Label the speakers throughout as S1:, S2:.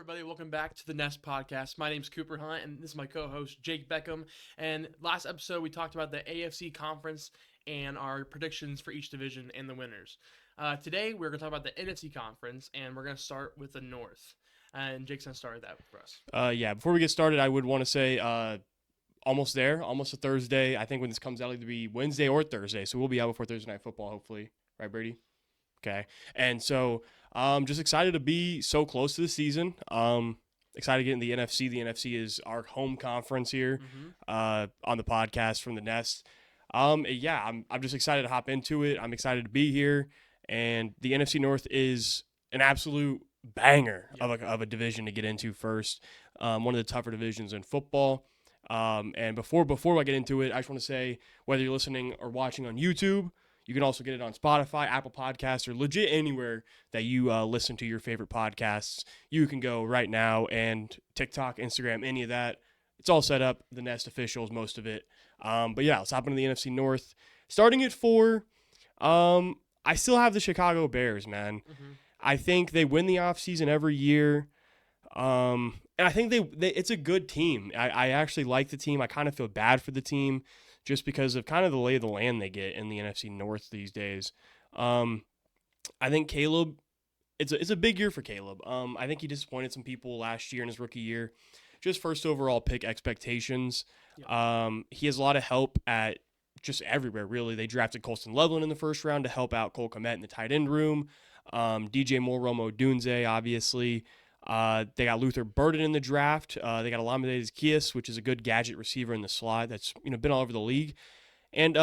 S1: everybody? Welcome back to the Nest Podcast. My name's Cooper Hunt, and this is my co-host, Jake Beckham. And last episode, we talked about the AFC Conference and our predictions for each division and the winners. Today, we're going to talk about the NFC Conference, and we're going to start with the North. And Jake's going to start with that for us.
S2: Before we get started, I would want to say almost there, almost a Thursday. I think when this comes out, it'll be Wednesday or Thursday. So we'll be out before Thursday Night Football, hopefully. Right, Brady? Okay. And so just excited to be so close to the season. Excited to get in the NFC. The NFC is our home conference here on the podcast from the Nest. I'm just excited to hop into it. I'm excited to be here. And the NFC North is an absolute banger of a division to get into first. One of the tougher divisions in football. And before I get into it, I just want to say, whether you're listening or watching on YouTube, you can also get it on Spotify, Apple Podcasts, or legit anywhere that you listen to your favorite podcasts. You can go right now, and TikTok, Instagram, any of that. It's all set up. The Nest officials, most of it. Let's hop into the NFC North. Starting at 4, I still have the Chicago Bears, man. I think they win the offseason every year. And I think it's a good team. I actually like the team. I kind of feel bad for the team, just because of kind of the lay of the land they get in the NFC North these days. I think Caleb, it's a big year for Caleb. I think he disappointed some people last year in his rookie year. Just first overall pick expectations. He has a lot of help at just everywhere, really. They drafted Colston Loveland in the first round to help out Cole Kmet in the tight end room. DJ Moore, Romo Dunze, obviously. They got Luther Burden in the draft. They got Olamide Zaccheaus, which is a good gadget receiver in the slot that's been all over the league. And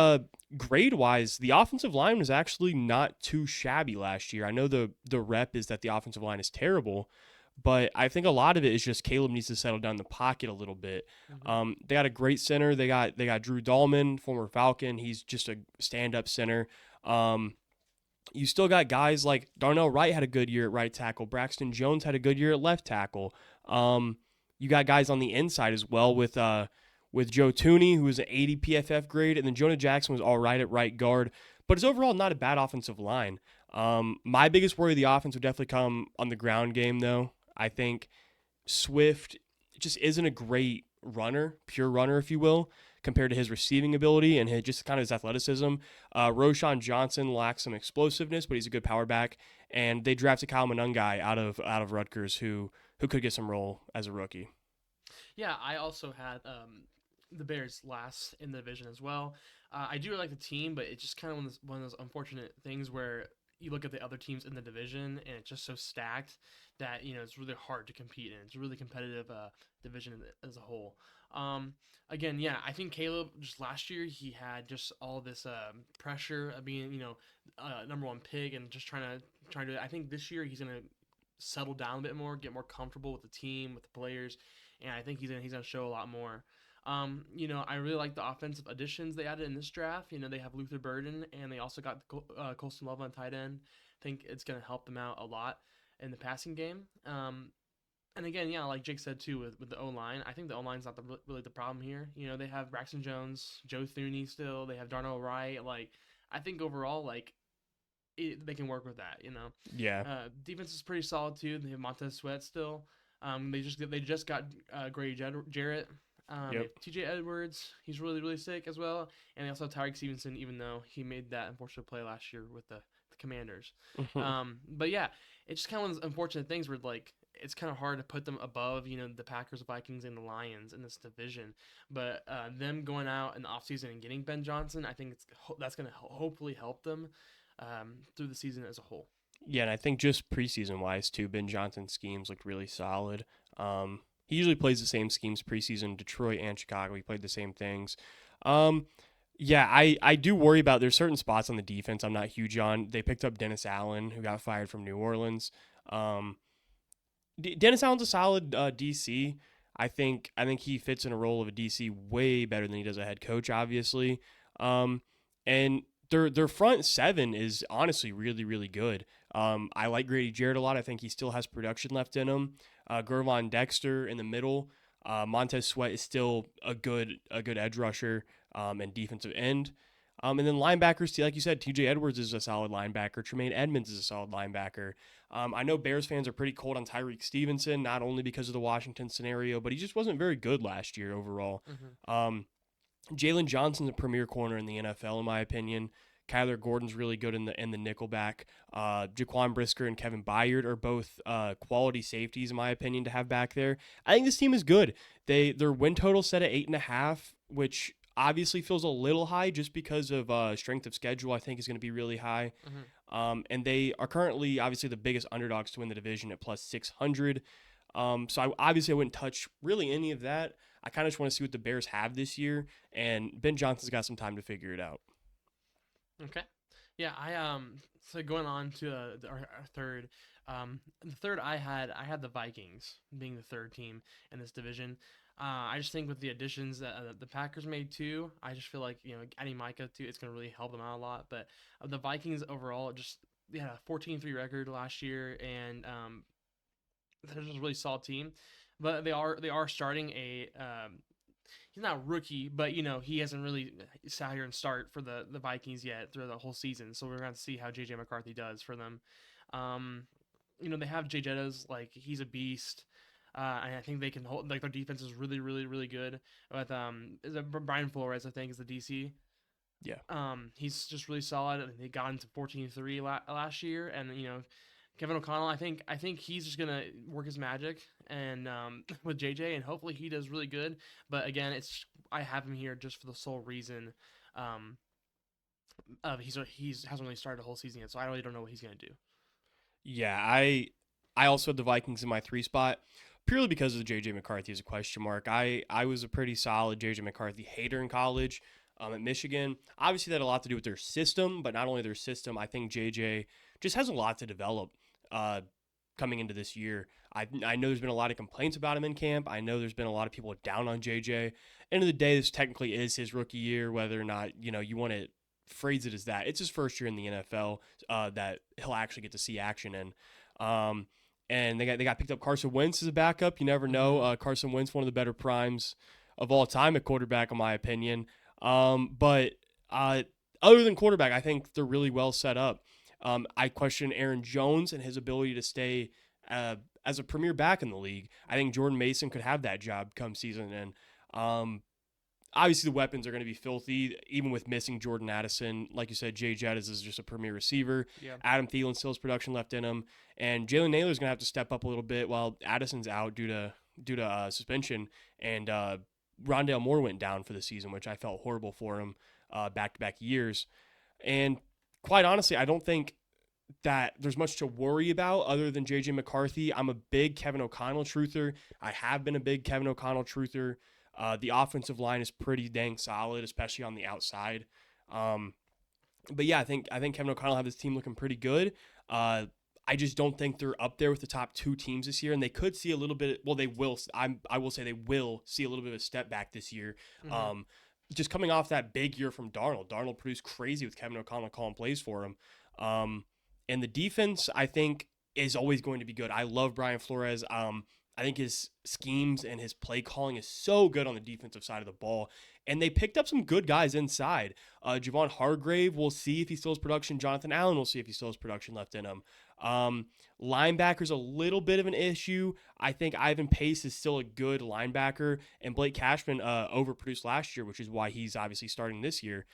S2: grade-wise, the offensive line was actually not too shabby last year. I know the rep is that the offensive line is terrible, but I think a lot of it is just Caleb needs to settle down the pocket a little bit. They got a great center. They got Drew Dahlman, former Falcon. He's just a stand-up center. You still got guys like Darnell Wright had a good year at right tackle. Braxton Jones had a good year at left tackle. You got guys on the inside as well with Joe Tooney, who was an 80 PFF grade, and then Jonah Jackson was all right at right guard. But it's overall not a bad offensive line. My biggest worry of the offense would definitely come on the ground game, though. I think Swift just isn't a great runner, pure runner, if you will, compared to his receiving ability and just kind of his athleticism. Roshan Johnson lacks some explosiveness, but he's a good power back. And they drafted Kyle Monangai out of Rutgers, who could get some role as a rookie.
S1: Yeah, I also had the Bears last in the division as well. I do really like the team, but it's just kind of one of those unfortunate things where you look at the other teams in the division and it's just so stacked that it's really hard to compete in. It's a really competitive division as a whole. I think Caleb, just last year, he had just all this pressure of being number one pick and just trying to. I think this year he's gonna settle down a bit more, get more comfortable with the team, with the players, and I think he's gonna show a lot more. I really like the offensive additions they added in this draft. They have Luther Burden, and they also got Colston Love on tight end. I think it's going to help them out a lot in the passing game. And again, like Jake said too, with the O-line, I think the O-line's not really the problem here. They have Braxton Jones, Joe Thuney still. They have Darnell Wright. I think overall, they can work with that.
S2: Yeah.
S1: Defense is pretty solid too. They have Montez Sweat still. They just got Grady Jarrett. TJ Edwards, he's really, really sick as well. And they also have Tyreek Stevenson, even though he made that unfortunate play last year with the Commanders. It's just kind of one of those unfortunate things where, it's kind of hard to put them above, the Packers, Vikings, and the Lions in this division. But them going out in the offseason and getting Ben Johnson, I think that's going to hopefully help them through the season as a whole.
S2: Yeah, and I think just preseason-wise, too, Ben Johnson's schemes looked really solid. He usually plays the same schemes preseason, Detroit and Chicago. He played the same things. I do worry about there's certain spots on the defense I'm not huge on. They picked up Dennis Allen, who got fired from New Orleans. Dennis Allen's a solid DC. I think he fits in a role of a DC way better than he does a head coach, obviously. And their front seven is honestly really, really good. I like Grady Jarrett a lot. I think he still has production left in him. Gervon Dexter in the middle. Montez Sweat is still a good edge rusher and defensive end. And then linebackers, like you said, TJ Edwards is a solid linebacker. Tremaine Edmonds is a solid linebacker. I know Bears fans are pretty cold on Tyreek Stevenson, not only because of the Washington scenario, but he just wasn't very good last year overall.
S1: Hmm.
S2: Jalen Johnson's a premier corner in the NFL, in my opinion. Kyler Gordon's really good in the nickelback. Jaquan Brisker and Kevin Byard are both quality safeties, in my opinion, to have back there. I think this team is good. Their win total set at 8.5, which obviously feels a little high just because of strength of schedule. I think is going to be really high.
S1: Hmm.
S2: And they are currently obviously the biggest underdogs to win the division at plus 600. So I wouldn't touch really any of that. I kind of just want to see what the Bears have this year, and Ben Johnson's got some time to figure it out.
S1: Okay. Yeah, so going on to our third, the third I had the Vikings being the third team in this division. I just think with the additions that the Packers made too, I just feel like adding Micah too, it's gonna really help them out a lot. But the Vikings overall, just they had a 14-3 record last year, and they're just a really solid team. But they are starting a he's not a rookie, but he hasn't really sat here and start for the Vikings yet through the whole season. So we're going to see how JJ McCarthy does for them. Um, they have Jay Jettas, like he's a beast. And I think they can hold, like their defense is really, really, really good. With is it Brian Flores, I think, is the DC.
S2: Yeah.
S1: He's just really solid. And they got into 14-3 last year, and Kevin O'Connell, I think he's just gonna work his magic and with JJ, and hopefully he does really good. But again, I have him here just for the sole reason, um, hasn't really started the whole season yet, so I really don't know what he's gonna do.
S2: Yeah, I also had the Vikings in my 3 spot purely because of JJ McCarthy as a question mark. I was a pretty solid JJ McCarthy hater in college at Michigan. Obviously, that had a lot to do with their system, but not only their system, I think JJ just has a lot to develop uh, coming into this year. I know there's been a lot of complaints about him in camp. I know there's been a lot of people down on JJ. End of the day, this technically is his rookie year, whether or not you want to phrase it as that. It's his first year in the NFL that he'll actually get to see action in. Um, and they got picked up Carson Wentz as a backup. You never know.
S1: Mm-hmm.
S2: Carson Wentz, one of the better primes of all time at quarterback, in my opinion. But other than quarterback, I think they're really well set up. I question Aaron Jones and his ability to stay as a premier back in the league. I think Jordan Mason could have that job come season. And obviously, the weapons are going to be filthy, even with missing Jordan Addison. Like you said, Jay Jettis is just a premier receiver.
S1: Yeah.
S2: Adam Thielen still has production left in him. And Jalen Naylor's going to have to step up a little bit while Addison's out due to suspension. And Rondale Moore went down for the season, which I felt horrible for him back-to-back years. And quite honestly, I don't think that there's much to worry about other than JJ McCarthy. I'm a big Kevin O'Connell truther. I have been a big Kevin O'Connell truther. The offensive line is pretty dang solid, especially on the outside. But yeah, I think Kevin O'Connell have this team looking pretty good. I just don't think they're up there with the top 2 teams this year, and they could see a little bit. Well, they will. I will say they will see a little bit of a step back this year.
S1: Mm-hmm.
S2: Just coming off that big year from Darnold. Darnold produced crazy with Kevin O'Connell calling plays for him. And the defense, I think, is always going to be good. I love Brian Flores. I think his schemes and his play calling is so good on the defensive side of the ball. And they picked up some good guys inside. Javon Hargrave, we'll see if he still has production. Jonathan Allen, we'll see if he still has production left in him. Linebacker's a little bit of an issue. I think Ivan Pace is still a good linebacker. And Blake Cashman overproduced last year, which is why he's obviously starting this year.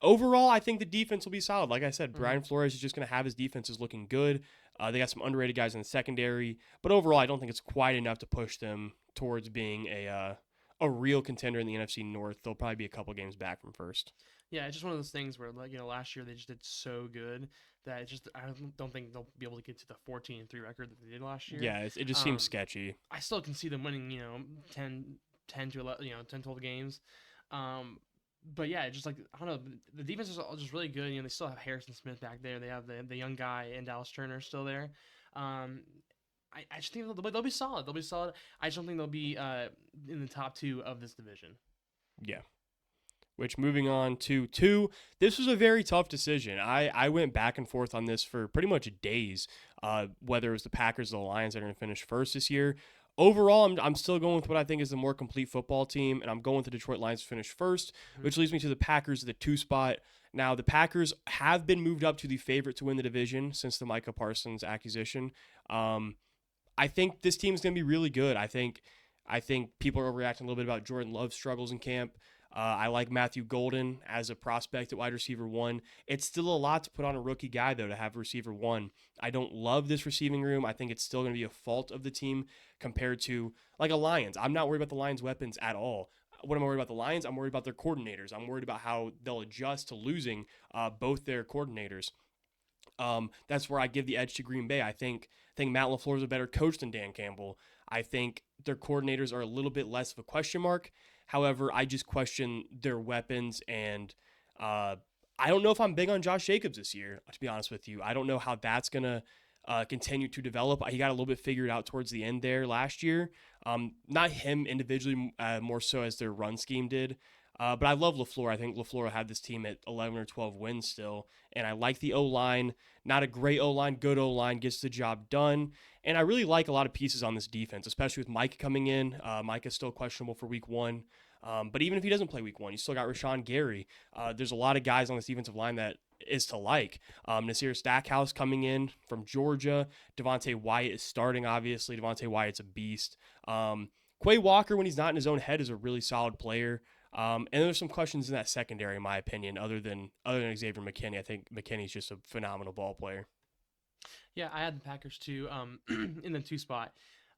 S2: Overall, I think the defense will be solid. Like I said, Brian Flores is just going to have his defenses looking good. They got some underrated guys in the secondary, but overall, I don't think it's quite enough to push them towards being a real contender in the NFC North. They'll probably be a couple games back from first.
S1: Yeah, it's just one of those things where, like, last year they just did so good that I don't think they'll be able to get to the 14-3 record that they did last year.
S2: Yeah, it just seems sketchy.
S1: I still can see them winning, 10 to 11, 10, 12 games. But yeah, just like, I don't know, the defense is all just really good. They still have Harrison Smith back there. They have the young guy and Dallas Turner still there. I just think they'll be solid. They'll be solid. I just don't think they'll be in the top 2 of this division.
S2: Yeah. Which, moving on to 2, this was a very tough decision. I went back and forth on this for pretty much days, whether it was the Packers or the Lions that are going to finish first this year. Overall, I'm still going with what I think is the more complete football team, and I'm going with the Detroit Lions to finish first,
S1: Mhm.
S2: which leads me to the Packers, the 2 spot. Now, the Packers have been moved up to the favorite to win the division since the Micah Parsons acquisition. Um, I think this team is going to be really good. I think people are overreacting a little bit about Jordan Love's struggles in camp. I like Matthew Golden as a prospect at wide receiver one. It's still a lot to put on a rookie guy, though, to have receiver one. I don't love this receiving room. I think it's still going to be a fault of the team compared to like a Lions. I'm not worried about the Lions' weapons at all. What am I worried about the Lions? I'm worried about their coordinators. I'm worried about how they'll adjust to losing both their coordinators. That's where I give the edge to Green Bay. I think Matt LaFleur is a better coach than Dan Campbell. I think their coordinators are a little bit less of a question mark. However, I just question their weapons, and uh, I don't know if I'm big on Josh Jacobs this year. To be honest with you, I don't know how that's gonna continue to develop. He got a little bit figured out towards the end there last year. Not him individually, more so as their run scheme did. But I love LaFleur. I think LaFleur had this team at 11 or 12 wins still. And I like the O line. Not a great O line, good O line, gets the job done. And I really like a lot of pieces on this defense, especially with Mike coming in. Mike is still questionable for week one. But even if he doesn't play week one, you still got Rashawn Gary. There's a lot of guys on this defensive line that is to like. Nasir Stackhouse coming in from Georgia. Devontae Wyatt is starting, obviously. Devontae Wyatt's a beast. Quay Walker, when he's not in his own head, is a really solid player. And there's some questions in that secondary, in my opinion, other than Xavier McKinney. I think McKinney's just a phenomenal ball player.
S1: Yeah, I had the Packers too in the 2 spot.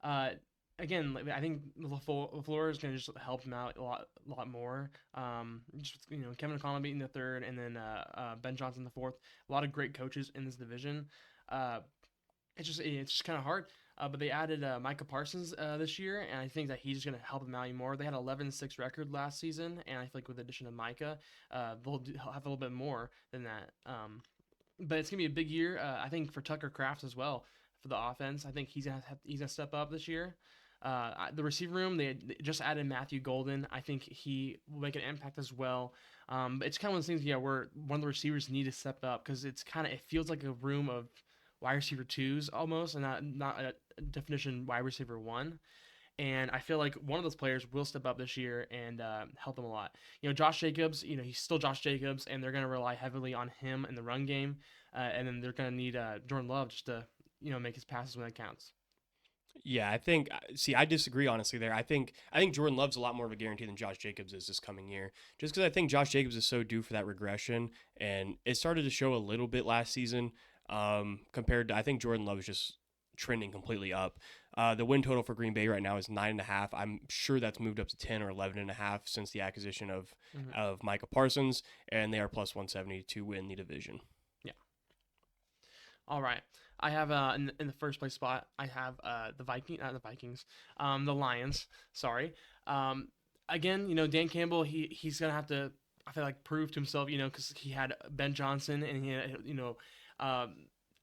S1: Uh, Again, like, I think LaFleur is going to just help him out a lot more. Just Kevin Conley in the third, and then Ben Johnson in the fourth. A lot of great coaches in this division. Uh, it's just kind of hard. But they added Micah Parsons this year, and I think that he's going to help them out even more. They had an 11-6 record last season, and I feel like with the addition of Micah, they'll have a little bit more than that. But it's gonna be a big year. I think for Tucker Kraft as well for the offense. I think he's gonna step up this year. The receiver room they just added Matthew Golden. I think he will make an impact as well. But it's kind of one of those things, yeah, where one of the receivers need to step up because it feels like a room of wide receiver twos almost, and not a definition wide receiver one. And I feel like one of those players will step up this year and help them a lot. Josh Jacobs, he's still Josh Jacobs, and they're going to rely heavily on him in the run game. And then they're going to need Jordan Love just to, make his passes when it counts.
S2: Yeah, I think. See, I disagree honestly. There, I think Jordan Love's a lot more of a guarantee than Josh Jacobs is this coming year. Just because I think Josh Jacobs is so due for that regression, and it started to show a little bit last season. Compared to, I think Jordan Love is just trending completely up. The win total for Green Bay right now is 9.5. I'm sure that's moved up to 10 or 11.5 since the acquisition of
S1: Mm-hmm.
S2: Micah Parsons, and they are plus 170 to win the division.
S1: Yeah. All right. I have in the first place spot. I have the Vikings, the Lions. Sorry. Um, Again, Dan Campbell. He's gonna have to. I feel like prove to himself. Because he had Ben Johnson and he had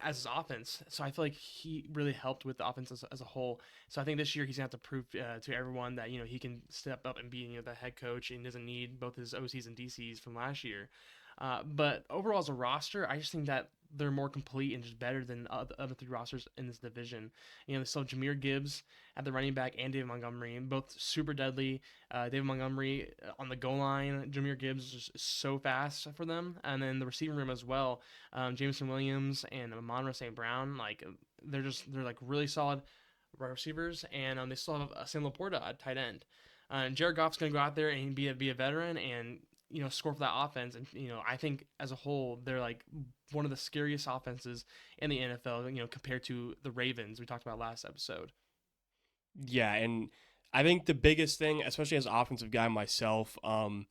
S1: as his offense. So I feel like he really helped with the offense as a whole. So I think this year he's gonna have to prove to everyone that he can step up and be the head coach and doesn't need both his OCs and DCs from last year. But overall, as a roster, I just think that they're more complete and just better than the other three rosters in this division. They still have Jameer Gibbs at the running back and David Montgomery, both super deadly. David Montgomery on the goal line, Jameer Gibbs is just so fast for them. And then the receiving room as well, Jameson Williams and Amon-Ra St. Brown, like they're like really solid wide receivers, and they still have Sam Laporta at tight end. And Jared Goff's going to go out there and be a veteran and score for that offense. And I think as a whole, they're like one of the scariest offenses in the NFL. Compared to the Ravens we talked about last episode.
S2: Yeah, and I think the biggest thing, especially as an offensive guy myself, I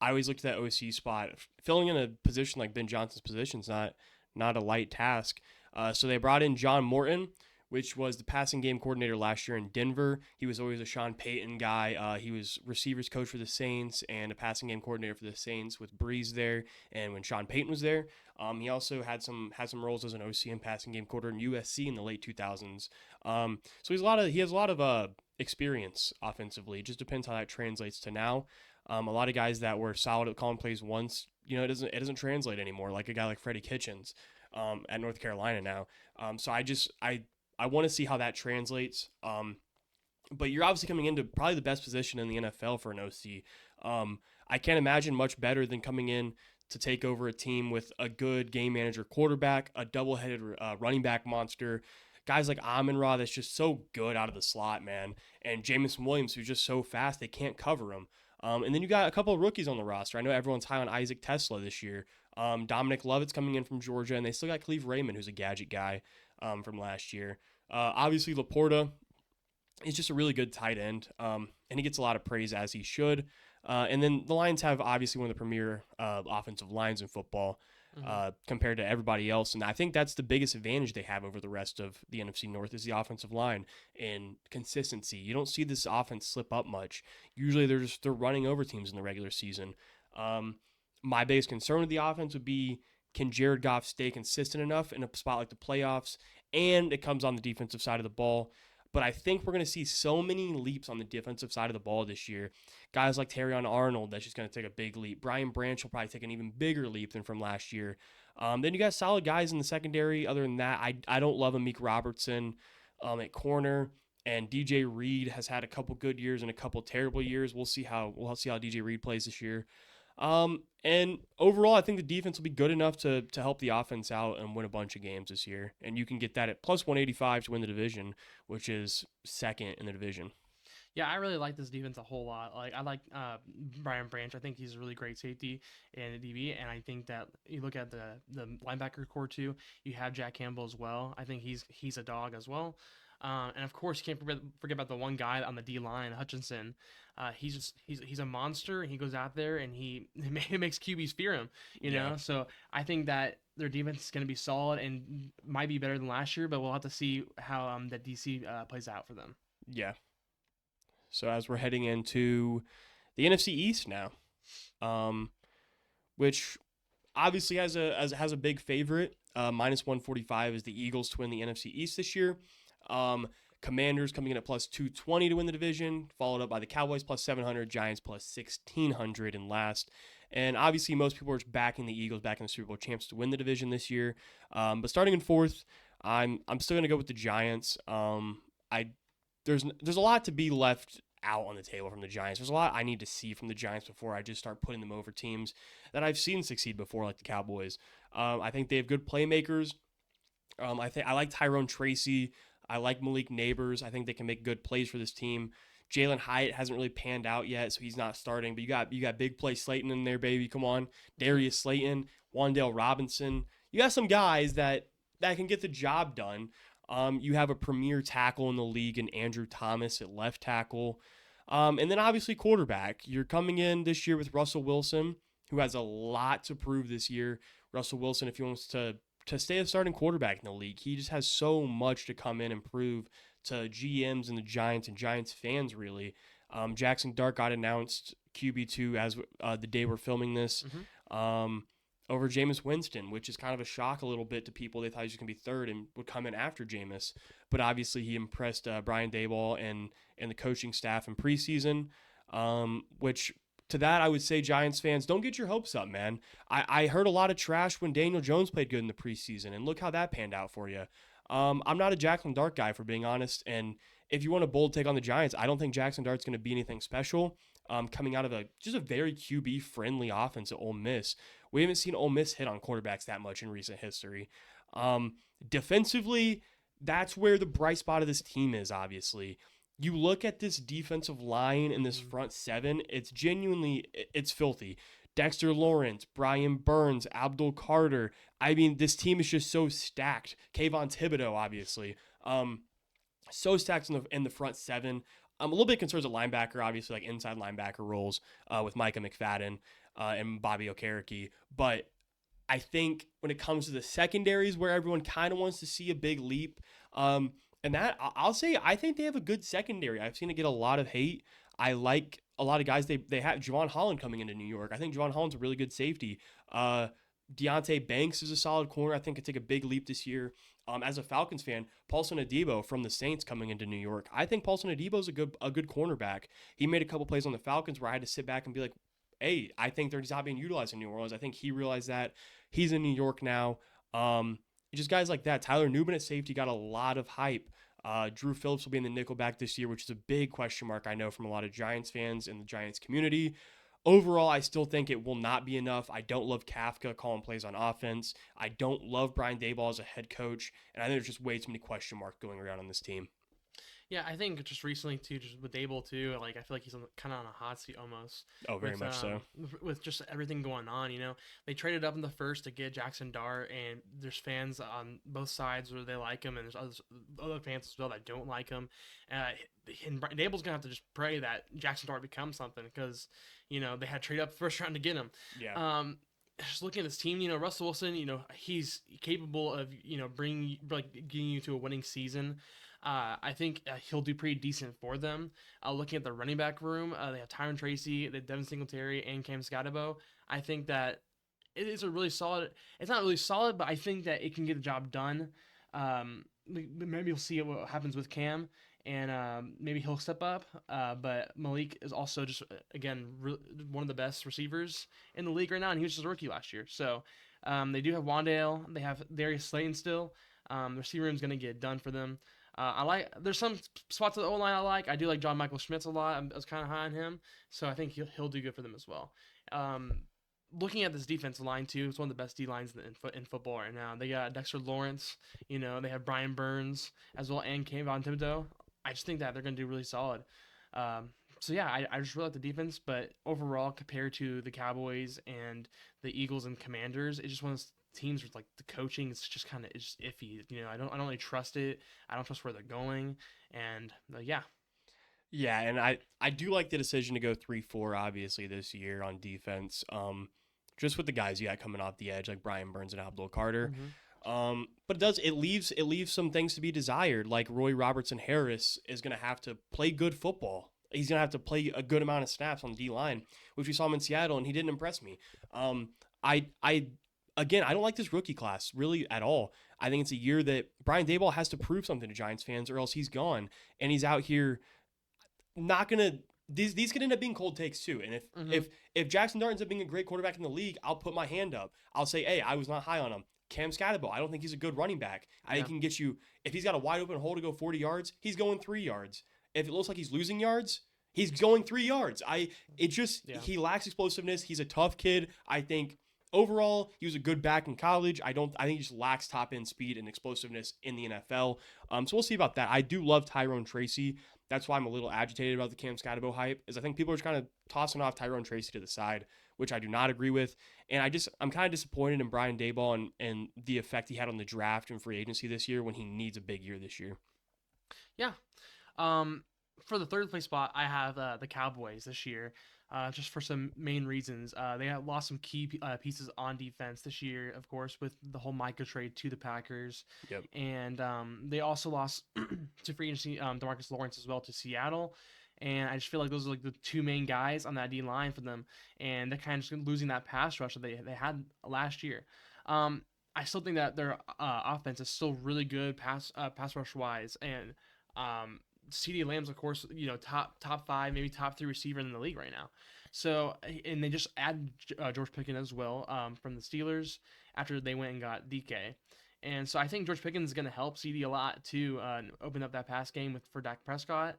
S2: always looked at that OC spot. Filling in a position like Ben Johnson's position is not a light task. So they brought in John Morton, which was the passing game coordinator last year in Denver. He was always a Sean Payton guy. He was receivers coach for the Saints and a passing game coordinator for the Saints with Breeze there. And when Sean Payton was there, he also had some roles as an OC and passing game coordinator in USC in the late 2000s. So he has a lot of experience offensively. It just depends how that translates to now. A lot of guys that were solid at calling plays once, it doesn't translate anymore. Like a guy like Freddie Kitchens at North Carolina now. So I want to see how that translates. but you're obviously coming into probably the best position in the NFL for an OC. I can't imagine much better than coming in to take over a team with a good game manager quarterback, a double-headed running back monster, guys like Amon-Ra that's just so good out of the slot, man, and Jamison Williams who's just so fast they can't cover him. And then you got a couple of rookies on the roster. I know everyone's high on Isaac Tesla this year. Dominic Lovett's coming in from Georgia, and they still got Cleve Raymond, who's a gadget guy from last year. Obviously, Laporta is just a really good tight end, and he gets a lot of praise as he should. And then the Lions have obviously one of the premier offensive lines in football compared to everybody else, and I think that's the biggest advantage they have over the rest of the NFC North is the offensive line and consistency. You don't see this offense slip up much. Usually they're running over teams in the regular season. My biggest concern with the offense would be, can Jared Goff stay consistent enough in a spot like the playoffs? And it comes on the defensive side of the ball. But I think we're going to see so many leaps on the defensive side of the ball this year. Guys like Terrion Arnold, that's just going to take a big leap. Brian Branch will probably take an even bigger leap than from last year. Then you got solid guys in the secondary. Other than that, I don't love Amik Robertson at corner. And DJ Reed has had a couple good years and a couple terrible years. We'll see how DJ Reed plays this year. And overall, I think the defense will be good enough to help the offense out and win a bunch of games this year. And you can get that at plus 185 to win the division, which is second in the division.
S1: Yeah, I really like this defense a whole lot. Like I like Brian Branch. I think he's a really great safety in the DB, and I think that you look at the linebacker core too. You have Jack Campbell as well. I think he's a dog as well. And of course, you can't forget about the one guy on the D line, Hutchinson. He's a monster. He goes out there and he makes QBs fear him. You know, so I think that their defense is going to be solid and might be better than last year. But we'll have to see how the DC plays out for them.
S2: Yeah. So as we're heading into the NFC East now, which obviously has a big favorite. Minus 145 is the Eagles to win the NFC East this year. Commanders coming in at plus 220 to win the division, followed up by the Cowboys plus 700, Giants plus 1600 in last. And obviously most people are backing the Eagles, backing the Super Bowl champs to win the division this year. But starting in fourth, I'm still going to go with the Giants. There's a lot to be left out on the table from the Giants. There's a lot I need to see from the Giants before I just start putting them over teams that I've seen succeed before, like the Cowboys. I think they have good playmakers. I like Tyrone Tracy. I like Malik Neighbors. I think they can make good plays for this team. Jalen Hyatt hasn't really panned out yet, so he's not starting. But you got big play Slayton in there, baby. Come on, Darius Slayton, Wan'Dale Robinson. You got some guys that can get the job done. You have a premier tackle in the league in Andrew Thomas at left tackle. And then obviously quarterback. You're coming in this year with Russell Wilson, who has a lot to prove this year. Russell Wilson, if he wants to stay a starting quarterback in the league, he just has so much to come in and prove to GMs and the Giants and Giants fans, really. Jackson Dart got announced QB2 as the day we're filming this. Over Jameis Winston, which is kind of a shock a little bit to people. They thought he was going to be third and would come in after Jameis. But obviously he impressed Brian Daboll and the coaching staff in preseason, which to that I would say, Giants fans, don't get your hopes up, man. I heard a lot of trash when Daniel Jones played good in the preseason, and look how that panned out for you. I'm not a Jackson Dart guy, for being honest, and if you want a bold take on the Giants, I don't think Jackson Dart's going to be anything special. Coming out of just a very QB-friendly offense at Ole Miss. We haven't seen Ole Miss hit on quarterbacks that much in recent history. Defensively, that's where the bright spot of this team is, obviously. You look at this defensive line and this front seven, it's filthy. Dexter Lawrence, Brian Burns, Abdul Carter. I mean, this team is just so stacked. Kayvon Thibodeau, obviously. So stacked in the front seven. I'm a little bit concerned at linebacker, obviously, like inside linebacker roles with Micah McFadden and Bobby Okereke. But I think when it comes to the secondaries where everyone kind of wants to see a big leap, and that I'll say I think they have a good secondary. I've seen it get a lot of hate. I like a lot of guys. They have Javon Holland coming into New York. I think Javon Holland's a really good safety. Deontay Banks is a solid corner. I think could take a big leap this year. As a Falcons fan, Paulson Adebo from the Saints coming into New York. I think Paulson Adebo is a good cornerback. He made a couple plays on the Falcons where I had to sit back and be like, hey, I think they're not being utilized in New Orleans. I think he realized that. He's in New York now. Just guys like that. Tyler Newman at safety got a lot of hype Drew Phillips will be in the nickelback this year, which is a big question mark, I know, from a lot of Giants fans and the Giants community. Overall, I still think it will not be enough. I don't love Kafka calling plays on offense. I don't love Brian Daboll as a head coach. And I think there's just way too many question marks going around on this team.
S1: Yeah, I think just recently too, just with Dable too, like I feel like he's kind of on a hot seat almost.
S2: Oh, very much so.
S1: With just everything going on. They traded up in the first to get Jackson Dart, and there's fans on both sides where they like him, and there's other fans as well that don't like him. And Dable's gonna have to just pray that Jackson Dart becomes something because they had to trade up first round to get him.
S2: Yeah.
S1: Just looking at this team, Russell Wilson, he's capable of bringing getting you to a winning season. I think he'll do pretty decent for them. Looking at the running back room, they have Tyron Tracy, they have Devin Singletary, and Cam Scatterbo. I think that it is a really solid. It's not really solid, but I think that it can get the job done. Maybe we'll see what happens with Cam, and maybe he'll step up. But Malik is also just again one of the best receivers in the league right now, and he was just a rookie last year. So they do have Wandale. They have Darius Slayton still. The receiver room is going to get done for them. There's some spots of the O-line I like. I do like John Michael Schmitz a lot. I was kind of high on him, so I think he'll do good for them as well. Looking at this defensive line too, it's one of the best D lines in football right now. They got Dexter Lawrence, they have Brian Burns as well, and Kayvon Thibodeau. I just think that they're going to do really solid. So yeah, I just really like the defense, but overall, compared to the Cowboys and the Eagles and Commanders, it's just one of those teams with like the coaching is just kind of it's iffy. I don't really trust it. I don't trust where they're going, and yeah.
S2: Yeah, and I do like the decision to go 3-4 obviously this year on defense. Just with the guys you got coming off the edge like Brian Burns and Abdul Carter.
S1: Mm-hmm.
S2: But it leaves some things to be desired. Like Roy Robertson Harris is going to have to play good football. He's going to have to play a good amount of snaps on the D line, which we saw him in Seattle, and he didn't impress me. Again, I don't like this rookie class really at all. I think it's a year that Brian Daboll has to prove something to Giants fans, or else he's gone, and he's out here not gonna. These could end up being cold takes too. And if Jackson Dart ends up being a great quarterback in the league, I'll put my hand up. I'll say, hey, I was not high on him. Cam Scatterbo, I don't think he's a good running back. I think he can get you, if he's got a wide open hole to go 40 yards, he's going 3 yards. If it looks like he's losing yards, he's going 3 yards. He lacks explosiveness. He's a tough kid. I think overall, he was a good back in college. I think he just lacks top end speed and explosiveness in the NFL. So we'll see about that. I do love Tyrone Tracy. That's why I'm a little agitated about the Cam Scatterbo hype, is I think people are just kind of tossing off Tyrone Tracy to the side, which I do not agree with. And I'm kind of disappointed in Brian Daboll and the effect he had on the draft and free agency this year when he needs a big year this year.
S1: Yeah. For the third place spot, I have the Cowboys this year. Just for some main reasons. They have lost some key pieces on defense this year, of course, with the whole Micah trade to the Packers.
S2: Yep.
S1: And they also lost to free agency DeMarcus Lawrence as well to Seattle. And I just feel like those are like the two main guys on that D line for them. And they're kind of just losing that pass rush that they had last year. I still think that their offense is still really good pass rush wise. And CeeDee Lamb's, of course, top 5, maybe top 3 receiver in the league right now. So, and they just added George Pickens as well from the Steelers after they went and got DK. And so I think George Pickens is going to help CD a lot to open up that pass game for Dak Prescott.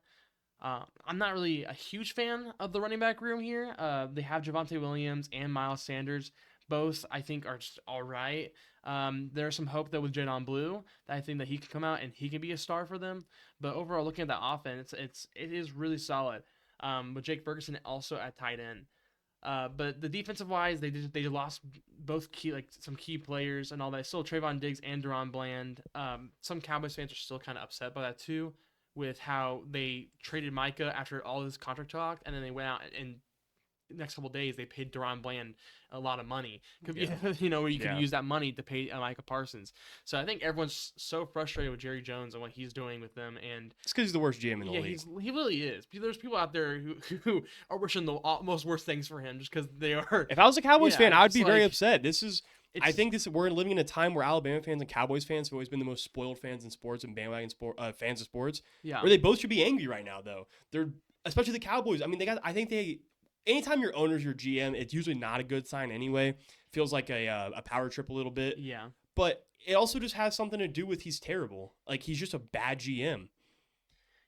S1: I'm not really a huge fan of the running back room here. They have Javonte Williams and Miles Sanders. Both, I think, are just all right. There's some hope that with Jadon Blue, that I think that he can come out and he can be a star for them. But overall, looking at the offense, it is really solid. With Jake Ferguson also at tight end. But the defensive wise, they lost both some key players and all that. Still Trayvon Diggs and Deron Bland. Some Cowboys fans are still kind of upset by that too, with how they traded Micah after all this contract talk, and then they went out and next couple of days they paid Deron Bland a lot of money, where you can use that money to pay Micah Parsons. So I think everyone's so frustrated with Jerry Jones and what he's doing with them, and
S2: it's because he's the worst GM in the league.
S1: He really is. There's people out there who are wishing the most worst things for him just because they are.
S2: If I was a Cowboys fan, I would be very upset. I think we're living in a time where Alabama fans and Cowboys fans have always been the most spoiled fans in sports and bandwagon fans of sports.
S1: Yeah.
S2: Where they both should be angry right now, though. They're especially the Cowboys. I mean, anytime your owner's your GM, it's usually not a good sign anyway. Feels like a power trip a little bit.
S1: Yeah.
S2: But it also just has something to do with he's terrible. Like he's just a bad GM.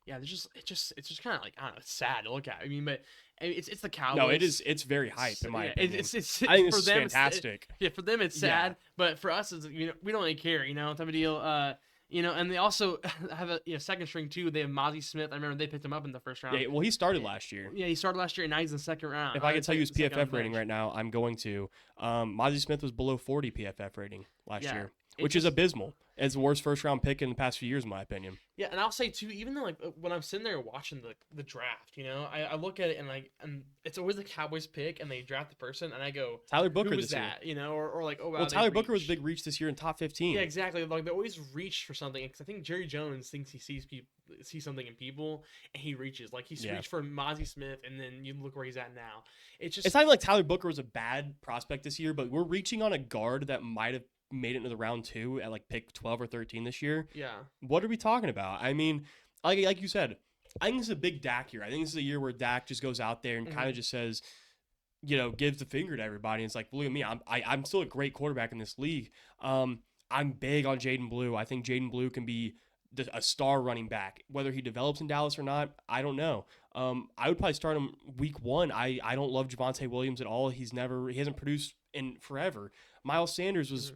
S1: Yeah, it's just kind of like I don't know, it's sad to look at. I mean, but it's the
S2: No, it
S1: Cowboys.
S2: is. It's very hype in my
S1: Yeah,
S2: opinion.
S1: it's
S2: I think this
S1: for
S2: is
S1: them.
S2: fantastic.
S1: Yeah, for them it's
S2: Yeah,
S1: sad, but for us, it's, we don't really care. Type of deal. And they also have a second string too. They have Mozzie Smith. I remember they picked him up in the first round.
S2: yeah. Well, he started last year.
S1: Yeah, he started last year, and now he's in the second round.
S2: If I could tell you his
S1: Second on the
S2: PFF rating
S1: bench.
S2: right now, I'm going to. Mozzie Smith was below 40 PFF rating last
S1: Yeah,
S2: year,
S1: it
S2: which is
S1: just
S2: abysmal. It's the worst first round pick in the past few years, in my opinion.
S1: yeah, and I'll say too, even though like when I'm sitting there watching the draft, I look at it and it's always the Cowboys pick, and they draft the person, and I go,
S2: Tyler
S1: who
S2: Booker
S1: was
S2: this year.
S1: that? Or like, oh wow,
S2: Well,
S1: they
S2: Tyler Booker was a
S1: reached.
S2: big reach this year in top 15.
S1: Yeah, exactly. Like they always reach for something because I think Jerry Jones thinks he sees something in people, and he reaches. Like he's
S2: Yeah.
S1: reached for Mozzie Smith, and then you look where he's at now. It's
S2: It's
S1: just
S2: not even like Tyler Booker was a bad prospect this year, but we're reaching on a guard that might have made it into the round 2 at like pick 12 or 13 this year.
S1: yeah.
S2: What are we talking about? I mean, like you said, I think this is a big Dak year. I think this is a year where Dak just goes out there and kind of just says, gives the finger to everybody. And it's like, look at me. I'm still a great quarterback in this league. I'm big on Jaden Blue. I think Jaden Blue can be a star running back. Whether he develops in Dallas or not, I don't know. I would probably start him week 1. I don't love Javonte Williams at all. He hasn't produced in forever. Miles Sanders was.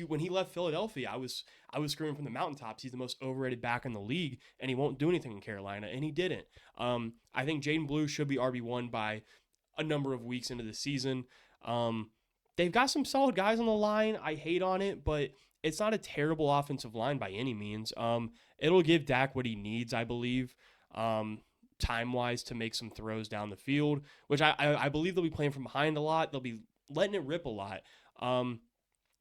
S2: When he left Philadelphia, I was screaming from the mountaintops. He's the most overrated back in the league, and he won't do anything in Carolina, and he didn't. I think Jaden Blue should be RB1 by a number of weeks into the season. They've got some solid guys on the line. I hate on it, but it's not a terrible offensive line by any means. It'll give Dak what he needs, I believe, time-wise to make some throws down the field, which I believe they'll be playing from behind a lot. They'll be letting it rip a lot.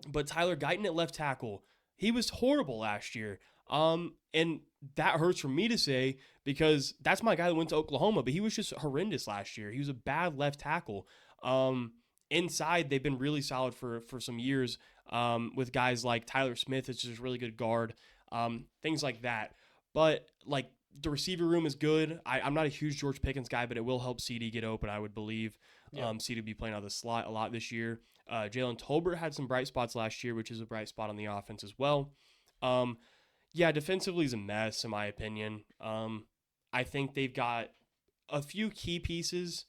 S2: But Tyler Guyton at left tackle, he was horrible last year. And that hurts for me to say because that's my guy that went to Oklahoma, but he was just horrendous last year. He was a bad left tackle. Inside, they've been really solid for some years with guys like Tyler Smith, which is a really good guard, things like that. But like the receiver room is good. I'm not a huge George Pickens guy, but it will help CD get open, I would believe.
S1: Yeah.
S2: CD will be playing out of the slot a lot this year. Jalen Tolbert had some bright spots last year, which is a bright spot on the offense as well. Yeah, defensively is a mess, in my opinion. I think they've got a few key pieces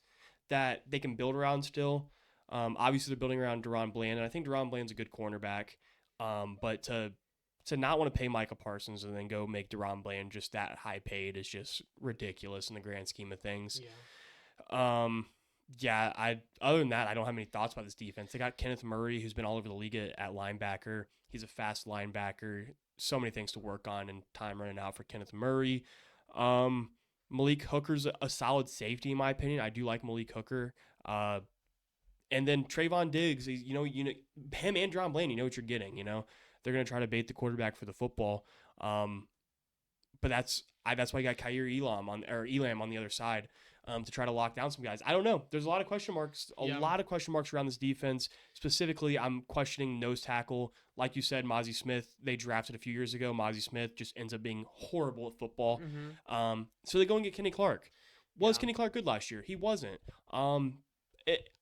S2: that they can build around still. Obviously, they're building around Deron Bland, and I think Deron Bland's a good cornerback. But to not want to pay Micah Parsons and then go make Deron Bland just that high paid is just ridiculous in the grand scheme of things.
S1: Yeah.
S2: Other than that, I don't have any thoughts about this defense. They got Kenneth Murray, who's been all over the league at linebacker. He's a fast linebacker. So many things to work on, and time running out for Kenneth Murray. Malik Hooker's a solid safety in my opinion. I do like Malik Hooker. And then Trayvon Diggs, him and Deron Bland, you know what you're getting. They're gonna try to bait the quarterback for the football. But that's why you got Khair Elam on the other side. To try to lock down some guys. I don't know. There's a lot of question marks. A lot of question marks around this defense. Specifically, I'm questioning nose tackle. Like you said, Mozzie Smith, they drafted a few years ago. Mozzie Smith just ends up being horrible at football. So they go and get Kenny Clark. Was Kenny Clark good last year? He wasn't. I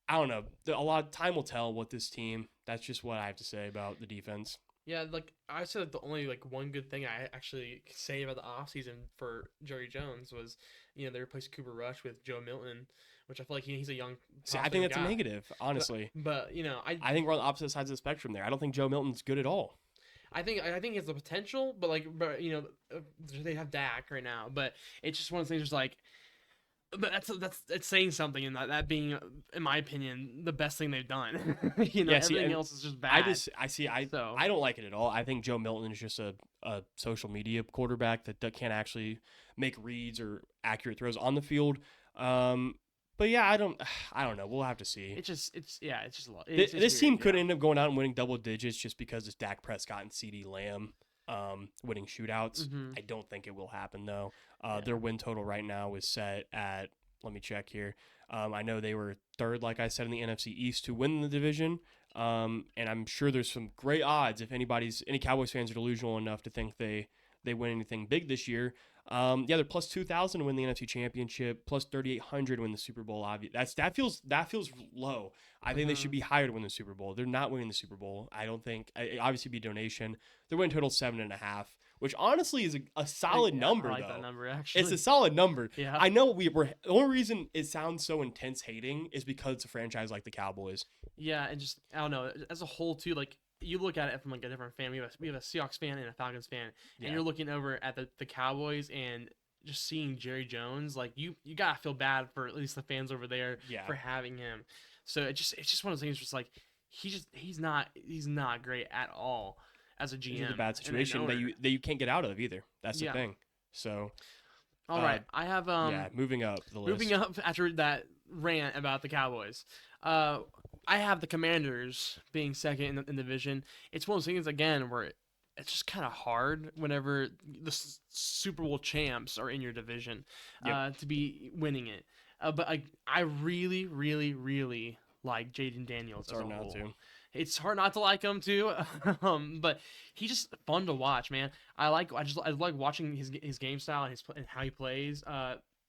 S2: don't know. A lot of time will tell what this team. That's just what I have to say about the defense.
S1: Yeah, like I said, the only one good thing I actually could say about the offseason for Jerry Jones was, they replaced Cooper Rush with Joe Milton, which I feel like he's a young.
S2: See, I think that's
S1: guy.
S2: a negative, honestly.
S1: But
S2: I think we're on the opposite sides of the spectrum there. I don't think Joe Milton's good at all.
S1: I think he has the potential, but they have Dak right now. But it's just one of those things. Just like. But it's saying something, and that being, in my opinion, the best thing they've done. Everything else is just bad.
S2: I don't like it at all. I think Joe Milton is just a social media quarterback that can't actually make reads or accurate throws on the field. But yeah, I don't know. We'll have to see.
S1: It's just a lot.
S2: This team could end up going out and winning double digits just because it's Dak Prescott and CeeDee Lamb winning shootouts. I don't think it will happen though. Their win total right now is set at, let me check here. I know they were third, like I said, in the NFC East to win the division. And I'm sure there's some great odds if any Cowboys fans are delusional enough to think they win anything big this year. Yeah, they're plus 2,000 to win the NFC Championship, plus 3,800 to win the Super Bowl. That feels low. I think they should
S1: Hmm.
S2: be higher to win the Super Bowl. They're not winning the Super Bowl. I don't think. It obviously be a donation. Their win total 7.5, which honestly is a solid
S1: Yeah, I
S2: number
S1: like that
S2: though.
S1: number
S2: It's a
S1: actually.
S2: solid number.
S1: Yeah.
S2: I know we're the only reason it sounds so intense hating is because it's a franchise like the Cowboys.
S1: Yeah, and just I don't know, as a whole too, like you look at it from like a different fan. We have a Seahawks fan and a Falcons fan, and
S2: Yeah,
S1: you're looking over at the Cowboys and just seeing Jerry Jones, like you gotta feel bad for at least the fans over there
S2: yeah.
S1: for having him. So it's just one of those things. Just like he's not great at all as a
S2: It's just a
S1: GM
S2: bad
S1: and an
S2: situation that
S1: owner.
S2: you can't get out of either. That's the
S1: Yeah.
S2: thing. So,
S1: All
S2: uh,
S1: right, I have
S2: yeah, moving up the
S1: moving
S2: list.
S1: up after that rant about the Cowboys. Uh, I have the Commanders being second in the division. It's one of those things again where it's just kind of hard whenever the Super Bowl champs are in your division
S2: Yep,
S1: to be winning it. But I really, really, really like Jaden Daniels
S2: it's
S1: as a
S2: hard not
S1: whole.
S2: to.
S1: It's hard not to like him too, but he's just fun to watch, man. I like watching his game style and and how he plays.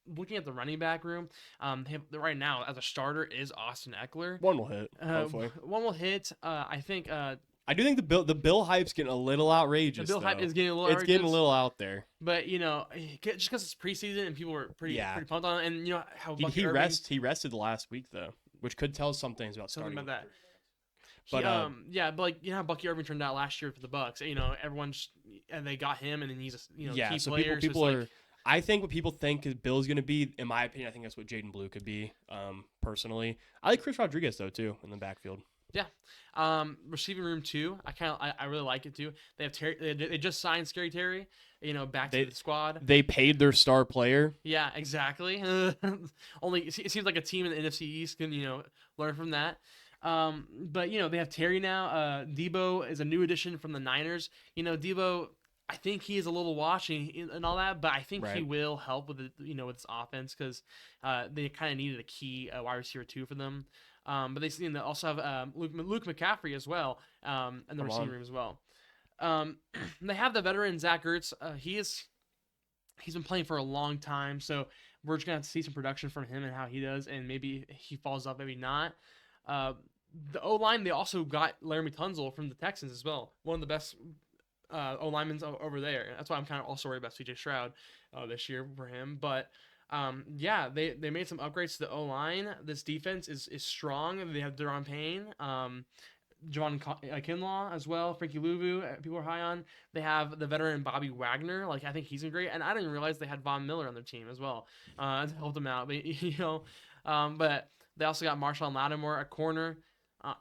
S1: Looking at the running back room, right now as a starter is Austin Eckler.
S2: One will hit,
S1: Uh,
S2: hopefully.
S1: one will hit. I think
S2: I do think the Bill hype's getting a little
S1: the
S2: outrageous
S1: Bill hype
S2: though.
S1: is getting a little
S2: It's getting a
S1: outrageous,
S2: little out there.
S1: but just because it's preseason and people were pretty
S2: Yeah,
S1: pretty pumped on it, and you know how
S2: he
S1: Bucky
S2: he
S1: Irving,
S2: rest he rested last week though, which could tell some things about
S1: something
S2: starting.
S1: about that. He
S2: But
S1: yeah, but like you know how Bucky Irving turned out last year for the Bucks. You know everyone's and they got him, and then he's a
S2: yeah,
S1: key
S2: so
S1: player. So it's
S2: people
S1: like
S2: are. I think what people think is Bill's going to be, in my opinion, I think that's what Jaden Blue could be. Personally, I like Chris Rodriguez though too in the backfield.
S1: yeah. Receiving room too. I really like it too. They have Terry. They just signed Scary Terry. Back to
S2: They
S1: the squad.
S2: they paid their star player.
S1: Yeah, exactly. Only it seems like a team in the NFC East can learn from that. But they have Terry now. Debo is a new addition from the Niners. Debo. I think he is a little washed and all that, but I think he
S2: Right.
S1: will help with with this offense because they kind of needed a key wide receiver too for them. But they also have Luke McCaffrey as well in the
S2: Come
S1: receiving
S2: on.
S1: room as well. They have the veteran Zach Ertz. He's been playing for a long time, so we're just gonna have to see some production from him and how he does, and maybe he falls off, maybe not. Uh, the O line, they also got Laramie Tunzel from the Texans as well, one of the best O linemen over there. That's why I'm kind of also worried about CJ Stroud this year for him. But yeah, they made some upgrades to the O line. This defense is strong. They have Deron Payne. Javon Kinlaw as well, Frankie Louvu, people are high on. They have the veteran Bobby Wagner, like I think he's been great, and I didn't even realize they had Von Miller on their team as well to help them out. But but they also got Marshawn Lattimore at corner.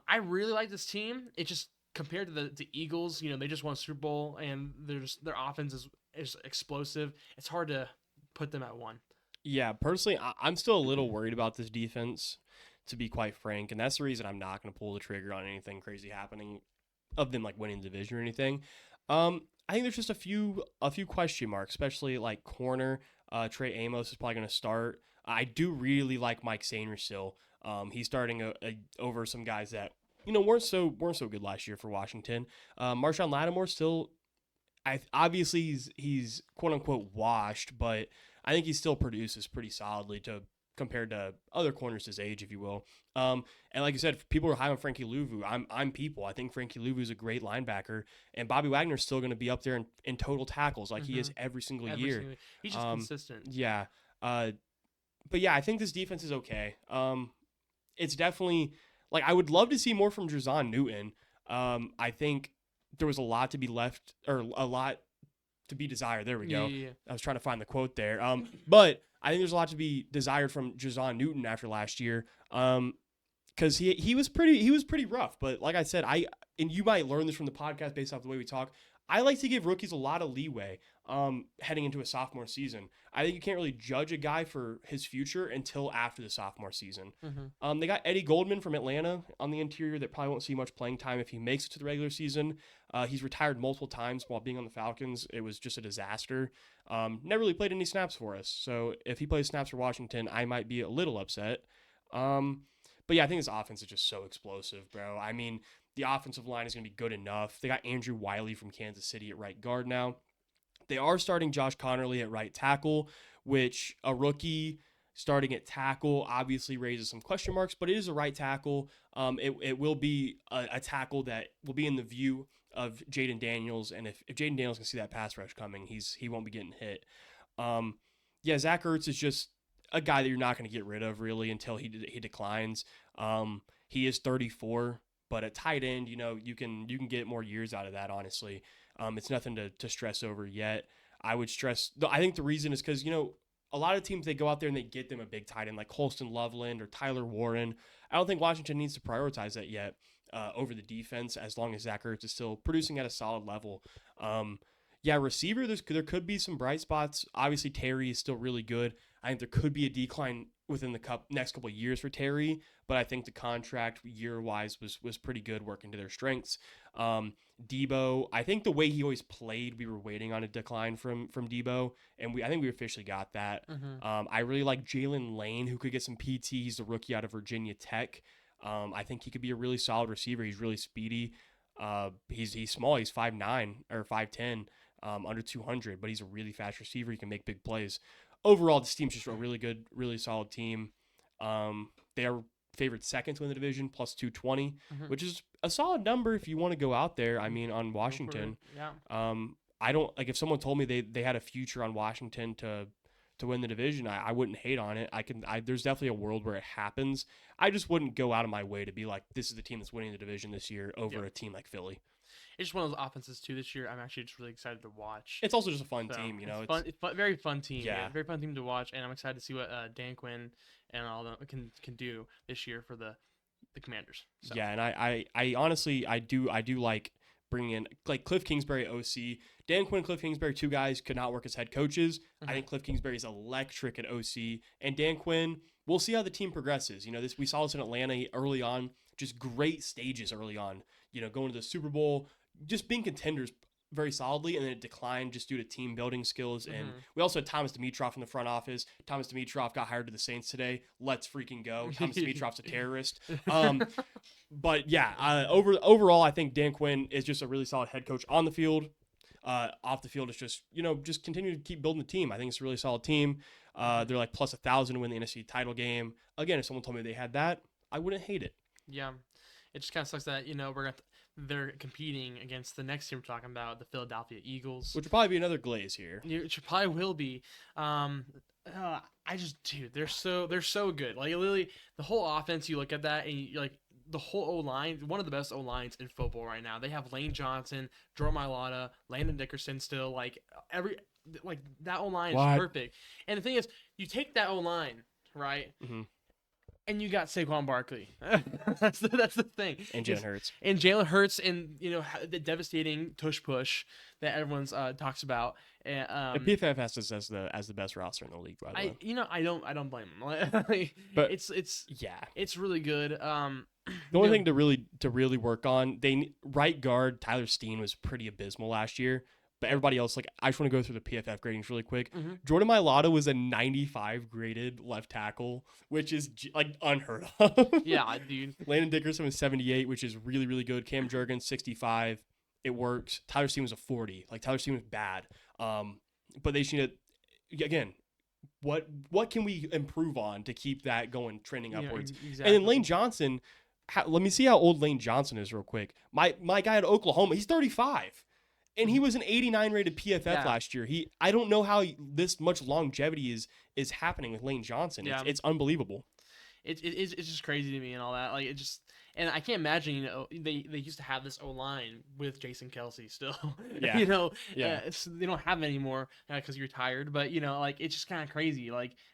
S1: I really like this team. It just compared to the Eagles, they just won a Super Bowl, and their offense is explosive. It's hard to put them at one.
S2: Yeah, personally, I'm still a little worried about this defense, to be quite frank, and that's the reason I'm not going to pull the trigger on anything crazy happening of them like winning the division or anything. I think there's just a few question marks, especially like corner. Trey Amos is probably going to start. I do really like Mike Sainer still. He's starting over some guys that weren't so good last year for Washington. Marshawn Lattimore still, obviously he's quote unquote washed, but I think he still produces pretty solidly compared to other corners his age, if you will. And like you said, people are high on Frankie Louvu. I'm people. I think Frankie Louvu is a great linebacker, and Bobby Wagner's still going to be up there in total tackles like he is every single year.
S1: He's just consistent.
S2: Yeah. But yeah, I think this defense is okay. It's definitely like I would love to see more from Drazon Newton. I think there was a lot to be left, or a lot to be desired. There we
S1: Yeah,
S2: go.
S1: yeah, yeah.
S2: I was trying to find the quote there. But I think there's a lot to be desired from Drazon Newton after last year. Because he was pretty rough. But like I said, and you might learn this from the podcast based off the way we talk. I like to give rookies a lot of leeway heading into a sophomore season. I think you can't really judge a guy for his future until after the sophomore season. They got Eddie Goldman from Atlanta on the interior that probably won't see much playing time if he makes it to the regular season. He's retired multiple times while being on the Falcons. It was just a disaster. Never really played any snaps for us. So if he plays snaps for Washington, I might be a little upset. But yeah, I think his offense is just so explosive, bro. I mean, the offensive line is going to be good enough. They got Andrew Wiley from Kansas City at right guard now. They are starting Josh Connerly at right tackle, which a rookie starting at tackle obviously raises some question marks, but it is a right tackle. It will be a tackle that will be in the view of Jaden Daniels, and if Jaden Daniels can see that pass rush coming, he won't be getting hit. Um, yeah, Zach Ertz is just a guy that you're not going to get rid of really until he declines. He is 34, but at tight end, you can get more years out of that. Honestly, it's nothing to stress over yet. I would stress. I think the reason is because a lot of teams they go out there and they get them a big tight end like Colston Loveland or Tyler Warren. I don't think Washington needs to prioritize that yet over the defense as long as Zach Ertz is still producing at a solid level. Yeah, receiver, there could be some bright spots. Obviously, Terry is still really good. I think there could be a decline within the next couple of years for Terry, but I think the contract year-wise was pretty good, working to their strengths. Debo, I think the way he always played, we were waiting on a decline from Debo, and I think we officially got that. I really like Jalen Lane, who could get some PT. He's the rookie out of Virginia Tech. I think he could be a really solid receiver. He's really speedy. He's small. He's 5'9" or 5'10", under 200, but he's a really fast receiver. He can make big plays. Overall, this team's just a really good, really solid team. They are favored second to win the division, plus 220, which is a solid number if you want to go out there. I mean, on Washington.
S1: Yeah.
S2: I don't like if someone told me they had a future on Washington to win the division, I wouldn't hate on it. There's definitely a world where it happens. I just wouldn't go out of my way to be like, this is the team that's winning the division this year over a team like Philly.
S1: It's just one of those offenses too this year. I'm actually just really excited to watch.
S2: It's also just a fun team,
S1: It's fun, very fun team.
S2: Yeah,
S1: very fun team to watch, and I'm excited to see what Dan Quinn and all them can do this year for the Commanders. So.
S2: Yeah, and I honestly I do like bringing in like Cliff Kingsbury, OC, Dan Quinn, Cliff Kingsbury, two guys could not work as head coaches. I think Cliff Kingsbury is electric at OC, and Dan Quinn. We'll see how the team progresses. We saw this in Atlanta early on, just great stages early on. Going to the Super Bowl, just being contenders very solidly, and then it declined just due to team building skills. And we also had Thomas Dimitroff in the front office. Thomas Dimitroff got hired to the Saints today. Let's freaking go. Thomas Dimitroff's a terrorist. But yeah, overall, I think Dan Quinn is just a really solid head coach on the field. Off the field, it's just continue to keep building the team. I think it's a really solid team. They're like plus 1,000 to win the NFC title game. Again, if someone told me they had that, I wouldn't hate it.
S1: Yeah, it just kind of sucks that they're competing against the next team we're talking about, the Philadelphia Eagles,
S2: which will probably be another glaze here.
S1: It probably will be. They're so good. Like literally, the whole offense. You look at that and you like the whole O-line, one of the best O-lines in football right now. They have Lane Johnson, Jordan Mailata, Landon Dickerson still. Like that O-line is perfect. And the thing is, you take that O-line, right? Mm-hmm. And you got Saquon Barkley. that's the thing.
S2: And Jalen Hurts.
S1: And Jalen Hurts, and the devastating tush push that everyone's talks about. And
S2: PFF has this as the best roster in the league. By the way,
S1: I don't blame him. But it's really good.
S2: The only thing to really work on, right guard Tyler Steen was pretty abysmal last year. But everybody else, I just want to go through the PFF gradings really quick. Mm-hmm. Jordan Mailata was a 95 graded left tackle, which is unheard of.
S1: Yeah, dude.
S2: Landon Dickerson was 78, which is really, really good. Cam Jurgens, 65. It works. Tyler Steen was a 40. Tyler Steen was bad. But they just need to, again, what can we improve on to keep that going, trending upwards? Yeah, exactly. And then Lane Johnson, let me see how old Lane Johnson is real quick. My guy at Oklahoma, he's 35. And he was an 89 rated PFF last year. I don't know how this much longevity is happening with Lane Johnson. Yeah. It's unbelievable.
S1: It's just crazy to me and all that. And I can't imagine, they used to have this O-line with Jason Kelsey still.
S2: Yeah.
S1: They don't have it anymore because you're tired. But it's just kind of crazy.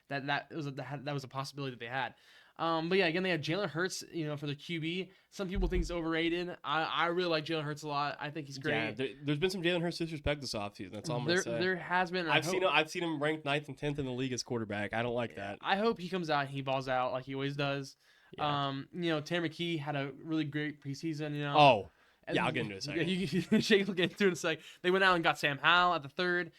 S1: That was a possibility that they had. But yeah, again, they have Jalen Hurts, for the QB. Some people think he's overrated. I really like Jalen Hurts a lot. I think he's great.
S2: Yeah, there's been some Jalen Hurts disrespect this offseason. That's all I'm gonna say.
S1: There has been.
S2: I've seen him ranked 9th and 10th in the league as quarterback. I don't like that.
S1: I hope he comes out and he balls out like he always does. Yeah. Tanner McKee had a really great preseason.
S2: Oh. Yeah, I'll get into it in a second.
S1: Shake will get into it in a second. They went out and got Sam Howell at the third.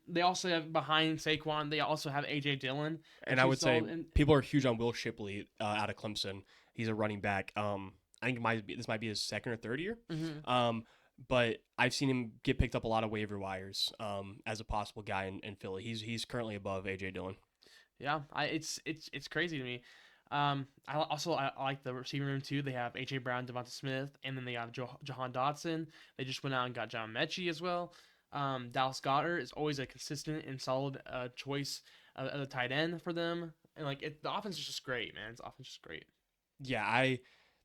S1: They also have behind Saquon. They also have A.J. Dillon.
S2: And I would say people are huge on Will Shipley out of Clemson. He's a running back. I think this might be his second or third year. Mm-hmm. but I've seen him get picked up a lot of waiver wires as a possible guy in Philly. He's currently above AJ Dillon.
S1: Yeah, it's crazy to me. I like the receiving room too. They have AJ Brown, Devonta Smith, and then they got Jahan Dotson. They just went out and got John Mechie as well. Dallas Goddard is always a consistent and solid choice at a tight end for them. And the offense is just great, man. The offense is just great.
S2: Yeah,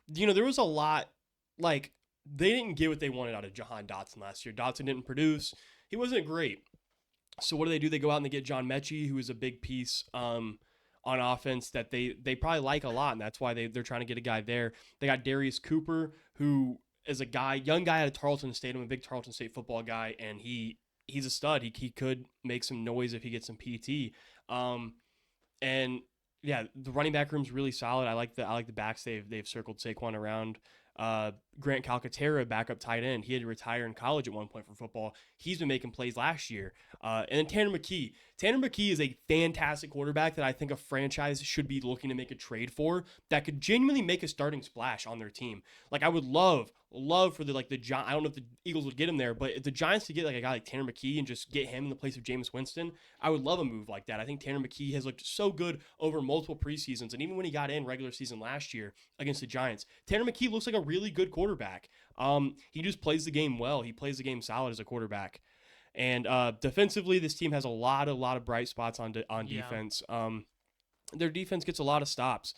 S2: there was a lot, like, they didn't get what they wanted out of Jahan Dotson last year. Dotson didn't produce. He wasn't great. So what do? They go out and they get John Mechie, who is a big piece on offense that they probably like a lot, and that's why they're trying to get a guy there. They got Darius Cooper, who is a young guy out of Tarleton State. I'm a big Tarleton State football guy, and he's a stud. He could make some noise if he gets some PT. And yeah, the running back room's really solid. I like the backs they've circled Saquon around. Grant Calcaterra, backup tight end. He had to retire in college at one point for football. He's been making plays last year. And then Tanner McKee. Tanner McKee is a fantastic quarterback that I think a franchise should be looking to make a trade for that could genuinely make a starting splash on their team. Like, I would love for the Giants. I don't know if the Eagles would get him there, but if the Giants could get like a guy like Tanner McKee and just get him in the place of Jameis Winston, I would love a move like that. I think Tanner McKee has looked so good over multiple preseasons, and even when he got in regular season last year against the Giants, Tanner McKee looks like a really good quarterback. He just plays the game well. He plays the game solid as a quarterback. And defensively, this team has a lot of bright spots on defense. Their defense gets a lot of stops.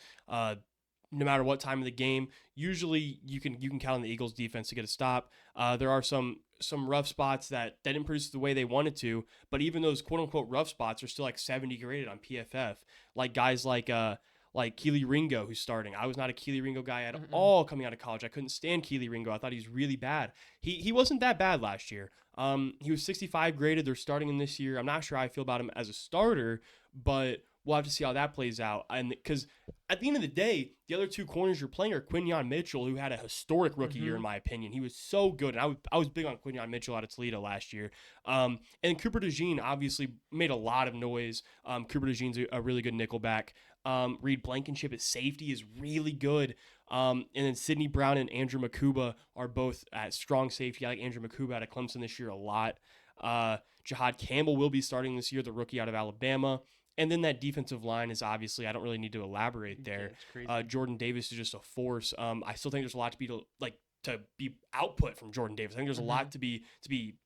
S2: No matter what time of the game, usually you can count on the Eagles' defense to get a stop. There are some rough spots that didn't produce the way they wanted to, but even those quote unquote rough spots are still like 70 graded on PFF. Like guys like Keely Ringo, who's starting. I was not a Keely Ringo guy at all coming out of college. I couldn't stand Keely Ringo. I thought he was really bad. He wasn't that bad last year. He was 65 graded. They're starting him this year. I'm not sure how I feel about him as a starter, but we'll have to see how that plays out. And because at the end of the day, the other two corners you're playing are Quinyon Mitchell, who had a historic rookie year in my opinion. He was so good. And I was big on Quinyon Mitchell out of Toledo last year. And Cooper DeJean obviously made a lot of noise. Cooper DeJean's a really good nickelback. Reed Blankenship at safety is really good. And then Sidney Brown and Andrew Makuba are both at strong safety. I like Andrew Makuba out of Clemson this year a lot. Jahad Campbell will be starting this year, the rookie out of Alabama. And then that defensive line is obviously, I don't really need to elaborate there. Jordan Davis is just a force. I still think there's a lot to be output from Jordan Davis. I think there's a lot to be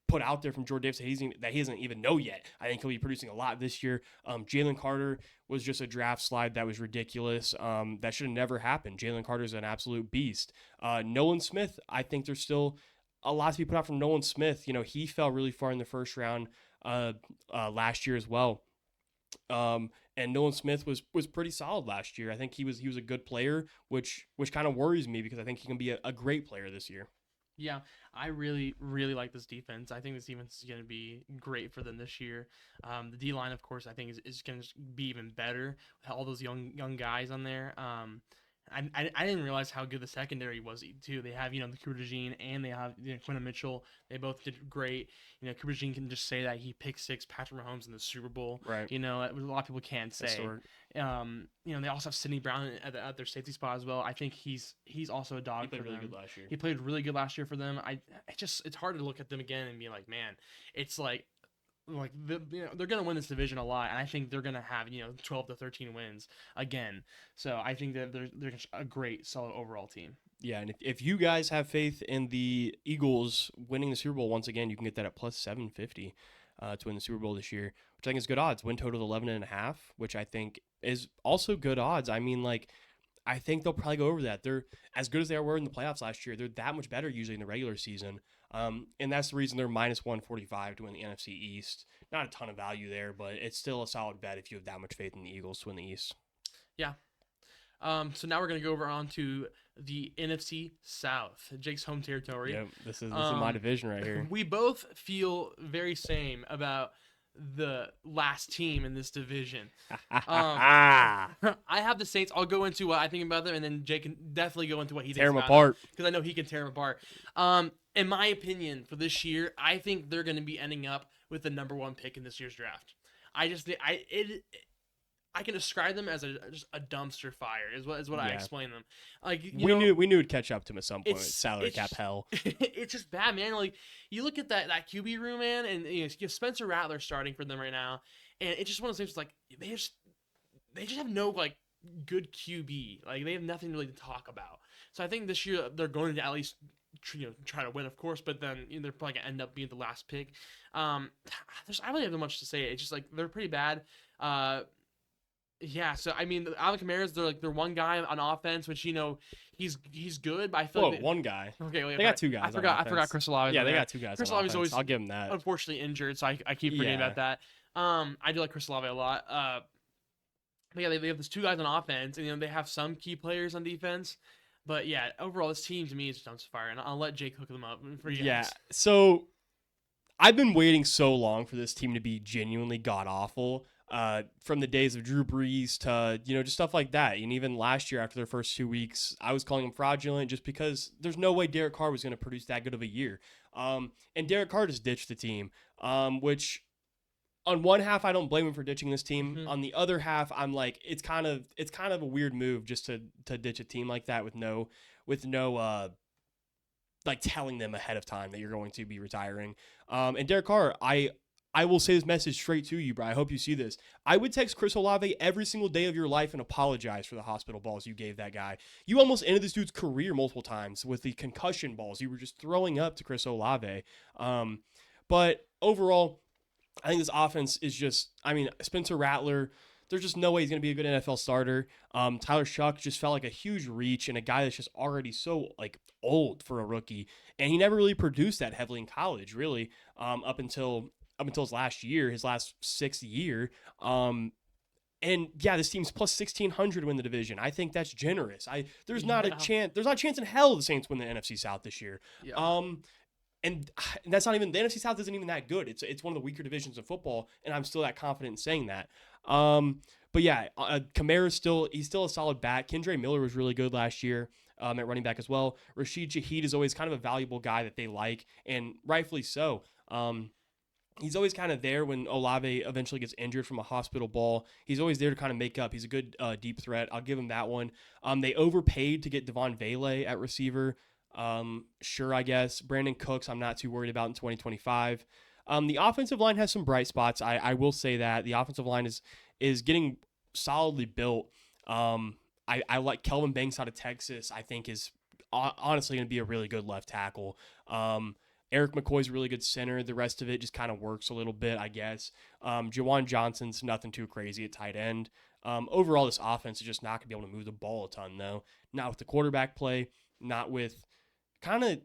S2: put out there from Jordan Davis that he doesn't even know yet. I think he'll be producing a lot this year. Jalen Carter was just a draft slide that was ridiculous. That should have never happened. Jalen Carter is an absolute beast. Nolan Smith, I think there's still a lot to be put out from Nolan Smith. He fell really far in the first round last year as well. And Nolan Smith was pretty solid last year. I think he was a good player, which kind of worries me because I think he can be a great player this year.
S1: Yeah, I really, really like this defense. I think this defense is going to be great for them this year. The D line, of course, I think is going to be even better with all those young guys on there. I didn't realize how good the secondary was too. They have the Cooper DeJean and they have Quinton Mitchell. They both did great. Cooper DeJean can just say that he picked six Patrick Mahomes in the Super Bowl.
S2: Right.
S1: A lot of people can't say. They also have Sidney Brown at their safety spot as well. I think he's also a dog.
S2: He played
S1: for
S2: really
S1: them.
S2: good last year.
S1: He played really good last year for them. It's hard to look at them again and be like, man, it's like they're gonna win this division a lot, and I think they're gonna have 12 to 13 wins again. So I think that they're a great, solid overall team.
S2: Yeah, and if you guys have faith in the Eagles winning the Super Bowl once again, you can get that at plus 750 to win the Super Bowl this year, which I think is good odds. Win total 11.5, which I think is also good odds. I mean, I think they'll probably go over that. They're as good as they were in the playoffs last year. They're that much better usually in the regular season. And that's the reason they're minus 145 to win the NFC East. Not a ton of value there, but it's still a solid bet if you have that much faith in the Eagles to win the East.
S1: Yeah. So now we're going to go over on to the NFC South, Jake's home territory.
S2: Yep, this is my division right here.
S1: We both feel very same about the last team in this division. I have the Saints. I'll go into what I think about them, and then Jake can definitely go into what he thinks about them. Tear them apart. Because I know he can tear them apart. In my opinion, for this year, I think they're going to be ending up with the number one pick in this year's draft. I can describe them as just a dumpster fire is what I
S2: Yeah.
S1: explain them. Like
S2: We knew it'd catch up to him at some point with
S1: it's
S2: salary cap
S1: it's
S2: hell.
S1: it's just bad, man. Like you look at that QB room, man, and you have Spencer Rattler starting for them right now, and it's just one of those things. Like they just have no like good QB. Like they have nothing really to talk about. So I think this year they're going to at least try to win, of course, but then they're probably gonna end up being the last pick. I really have much to say. It's just like they're pretty bad. Uh, yeah, so I mean, Alvin Kamara's they're one guy on offense, which he's good, but I feel
S2: Whoa,
S1: like
S2: one guy.
S1: okay, wait,
S2: They got two
S1: I
S2: guys on
S1: forgot I forgot
S2: offense.
S1: Chris Olave's
S2: Yeah,
S1: on
S2: they
S1: there.
S2: got two guys on
S1: Chris Olave's
S2: offense.
S1: always
S2: I'll give him that.
S1: unfortunately injured, so I keep forgetting
S2: Yeah.
S1: about that. I do like Chris Olave a lot. But yeah, they have those two guys on offense, and they have some key players on defense. But yeah, overall, this team to me is dumpster fire, and I'll let Jake hook them up for you
S2: Yeah.
S1: guys.
S2: So I've been waiting so long for this team to be genuinely god awful. From the days of Drew Brees to just stuff like that, and even last year after their first 2 weeks, I was calling them fraudulent just because there's no way Derek Carr was going to produce that good of a year. And Derek Carr just ditched the team, which on one half I don't blame him for ditching this team.
S1: Mm-hmm.
S2: On the other half, I'm like it's kind of a weird move just to ditch a team like that with no like telling them ahead of time that you're going to be retiring. And Derek Carr, I will say this message straight to you, bro. I hope you see this. I would text Chris Olave every single day of your life and apologize for the hospital balls you gave that guy. You almost ended this dude's career multiple times with the concussion balls you were just throwing up to Chris Olave. But overall, I think this offense is just, I mean, Spencer Rattler, there's just no way he's going to be a good NFL starter. Tyler Shuck just felt like a huge reach and a guy that's just already so like old for a rookie. And he never really produced that heavily in college, really, up until his last year, his last sixth year. And yeah, this team's plus 1,600 to win the division. I think that's generous. There's not a
S1: Yeah.
S2: chance. There's not a chance in hell the Saints win the NFC South this year.
S1: Yeah.
S2: And that's not even the NFC South isn't even that good. It's one of the weaker divisions of football, and I'm still that confident in saying that. But yeah, Kamara's he's still a solid back. Kendre Miller was really good last year at running back as well. Rashid Shaheed is always kind of a valuable guy that they like, and rightfully so. He's always kind of there when Olave eventually gets injured from a hospital ball. He's always there to kind of make up. He's a good deep threat. I'll give him that one. They overpaid to get Devon Vele at receiver. Sure, I guess. Brandon Cooks, I'm not too worried about in 2025. The offensive line has some bright spots. I will say that the offensive line is getting solidly built. I like Kelvin Banks out of Texas. I think is honestly going to be a really good left tackle. Eric McCoy's a really good center. The rest of it just kind of works a little bit, I guess. Jawan Johnson's nothing too crazy at tight end. Overall, this offense is just not going to be able to move the ball a ton, though. Not with the quarterback play, not with other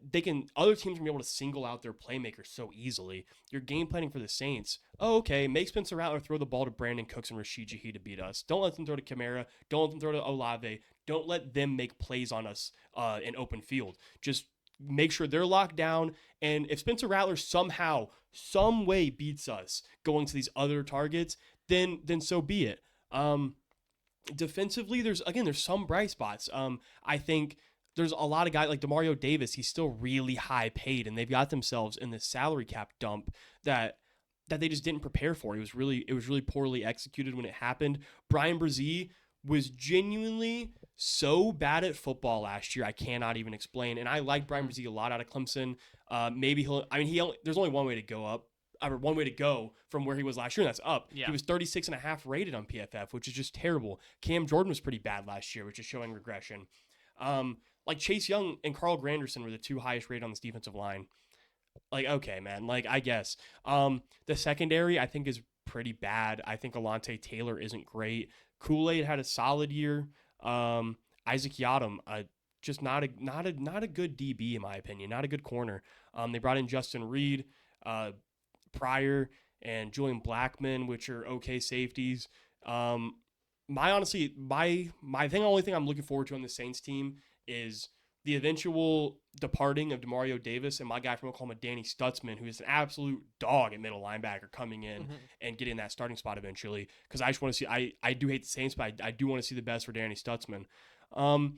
S2: teams can be able to single out their playmakers so easily. You're game planning for the Saints. Oh, okay, make Spencer Rattler throw the ball to Brandon Cooks and Rashid Shaheed to beat us. Don't let them throw to Kamara. Don't let them throw to Olave. Don't let them make plays on us in open field. Just make sure they're locked down. And if Spencer Rattler somehow, some way beats us going to these other targets, then so be it. Defensively, there's some bright spots. I think there's a lot of guys like Demario Davis. He's still really high paid, and they've got themselves in this salary cap dump that they just didn't prepare for. It was really poorly executed when it happened. Brian Brzee was genuinely so bad at football last year. I cannot even explain. And I like Brian Brzee a lot out of Clemson. There's only one way to go up. Or one way to go from where he was last year, and that's up.
S1: Yeah.
S2: He was 36.5 rated on PFF, which is just terrible. Cam Jordan was pretty bad last year, which is showing regression. Like Chase Young and Carl Granderson were the two highest rated on this defensive line. Like, okay, man. Like, I guess. The secondary, I think, is pretty bad. I think Alontae Taylor isn't great. Kool-Aid had a solid year. Isaac Yiadom, just not a good DB in my opinion. Not a good corner. They brought in Justin Reed, Pryor, and Julian Blackman, which are okay safeties. The only thing I'm looking forward to on the Saints team is the eventual departing of Demario Davis and my guy from Oklahoma, Danny Stutzman, who is an absolute dog at middle linebacker, coming in and getting that starting spot eventually. Because I just want to see, I do hate the Saints, but I do want to see the best for Danny Stutzman. And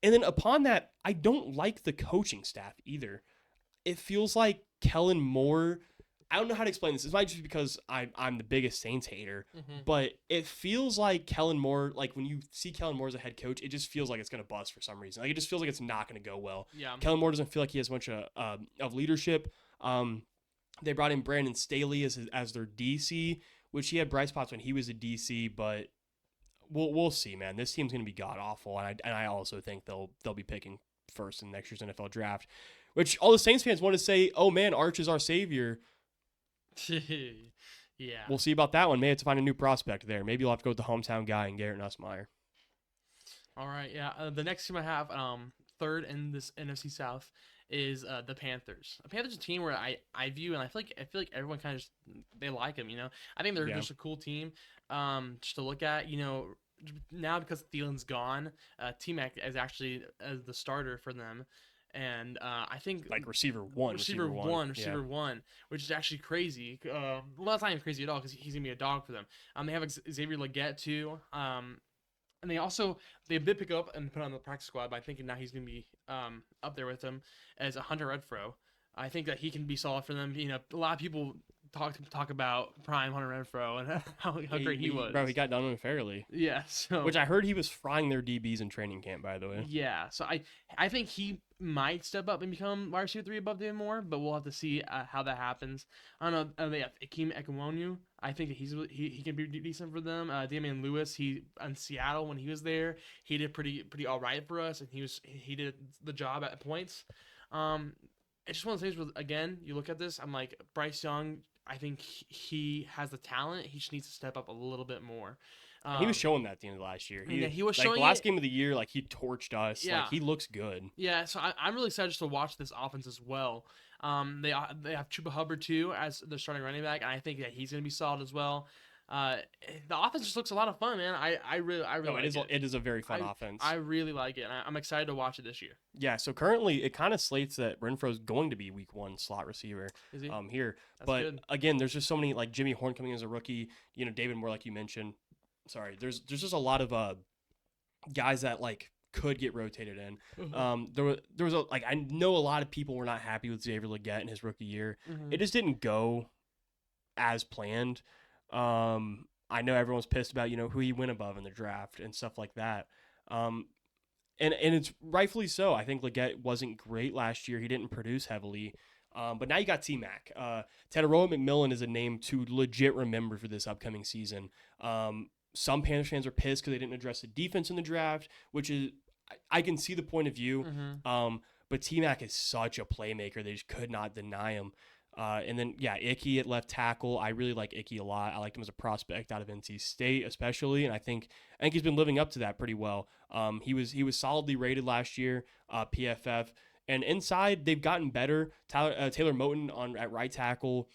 S2: then upon that, I don't like the coaching staff either. It feels like Kellen Moore I don't know how to explain this. It might just be because I'm the biggest Saints hater,
S1: Mm-hmm.
S2: but it feels like Kellen Moore. Like when you see Kellen Moore as a head coach, it just feels like it's gonna bust for some reason. Like it just feels like it's not gonna go well.
S1: Yeah.
S2: Kellen Moore doesn't feel like he has much of leadership. They brought in Brandon Staley as their DC, which he had bright spots when he was a DC, but we'll see, man. This team's gonna be god awful, and I also think they'll be picking first in next year's NFL draft, which all the Saints fans want to say, oh man, Arch is our savior.
S1: Yeah.
S2: We'll see about that one. May have to find a new prospect there. Maybe you'll have to go with the hometown guy and Garrett Nussmeier.
S1: All right. Yeah. The next team I have, third in this NFC South, is the Panthers. The Panthers are a team where I view, and I feel like everyone kind of just they like them. I think they're
S2: Yeah.
S1: just a cool team. Just to look at. Now because Thielen's gone, T-Mac is actually as the starter for them. And I think
S2: Like receiver one,
S1: receiver one, receiver
S2: Yeah.
S1: one, which is actually crazy. Well, that's not even crazy at all because he's gonna be a dog for them. They have Xavier Legette too. And they did pick up and put on the practice squad, but I'm thinking now he's gonna be up there with them as a Hunter Renfro. I think that he can be solid for them. A lot of people talk about prime Hunter Renfro and how great he was.
S2: Bro, he got done unfairly.
S1: Yeah, so
S2: Which I heard he was frying their DBs in training camp, by the way.
S1: yeah, so I think he might step up and become wide receiver 3 above David Moore, but we'll have to see how that happens. I don't know. They have Akeem Ekwonu. I think he can be decent for them. Damian Lewis, he in Seattle when he was there, he did pretty all right for us, and he did the job at points. It's just one of those things where, again, you look at this, I'm like, Bryce Young, I think he has the talent. He just needs to step up a little bit more.
S2: He was showing that at the end of last year.
S1: He was
S2: like
S1: showing
S2: the last
S1: it.
S2: game of the year, like he torched us.
S1: Yeah.
S2: Like he looks good.
S1: Yeah, so I'm really excited just to watch this offense as well. They have Chuba Hubbard too as the starting running back, and I think that he's going to be solid as well. The offense just looks a lot of fun, man. I really
S2: No,
S1: like it.
S2: it is a very fun offense.
S1: I really like it, and I'm excited to watch it this year.
S2: Yeah, so currently it kind of slates that Renfro's going to be week 1 slot receiver
S1: Is he?
S2: here.
S1: That's
S2: But
S1: good.
S2: again, there's just so many, like Jimmy Horn coming in as a rookie, David Moore, like you mentioned. Sorry, there's just a lot of guys that like could get rotated in. There was I know a lot of people were not happy with Xavier Legette in his rookie year.
S1: Mhm.
S2: It just didn't go as planned. I know everyone's pissed about who he went above in the draft and stuff like that. And it's rightfully so. I think Legette wasn't great last year. He didn't produce heavily. But now you got T-Mac. Tataroa McMillan is a name to legit remember for this upcoming season. Some Panthers fans are pissed because they didn't address the defense in the draft, which is I can see the point of view. But T-Mac is such a playmaker; they just could not deny him. And then Icky at left tackle. I really like Icky a lot. I liked him as a prospect out of NC State, especially, and I think he's been living up to that pretty well. He was solidly rated last year, PFF. And inside, they've gotten better. Taylor Moton at right tackle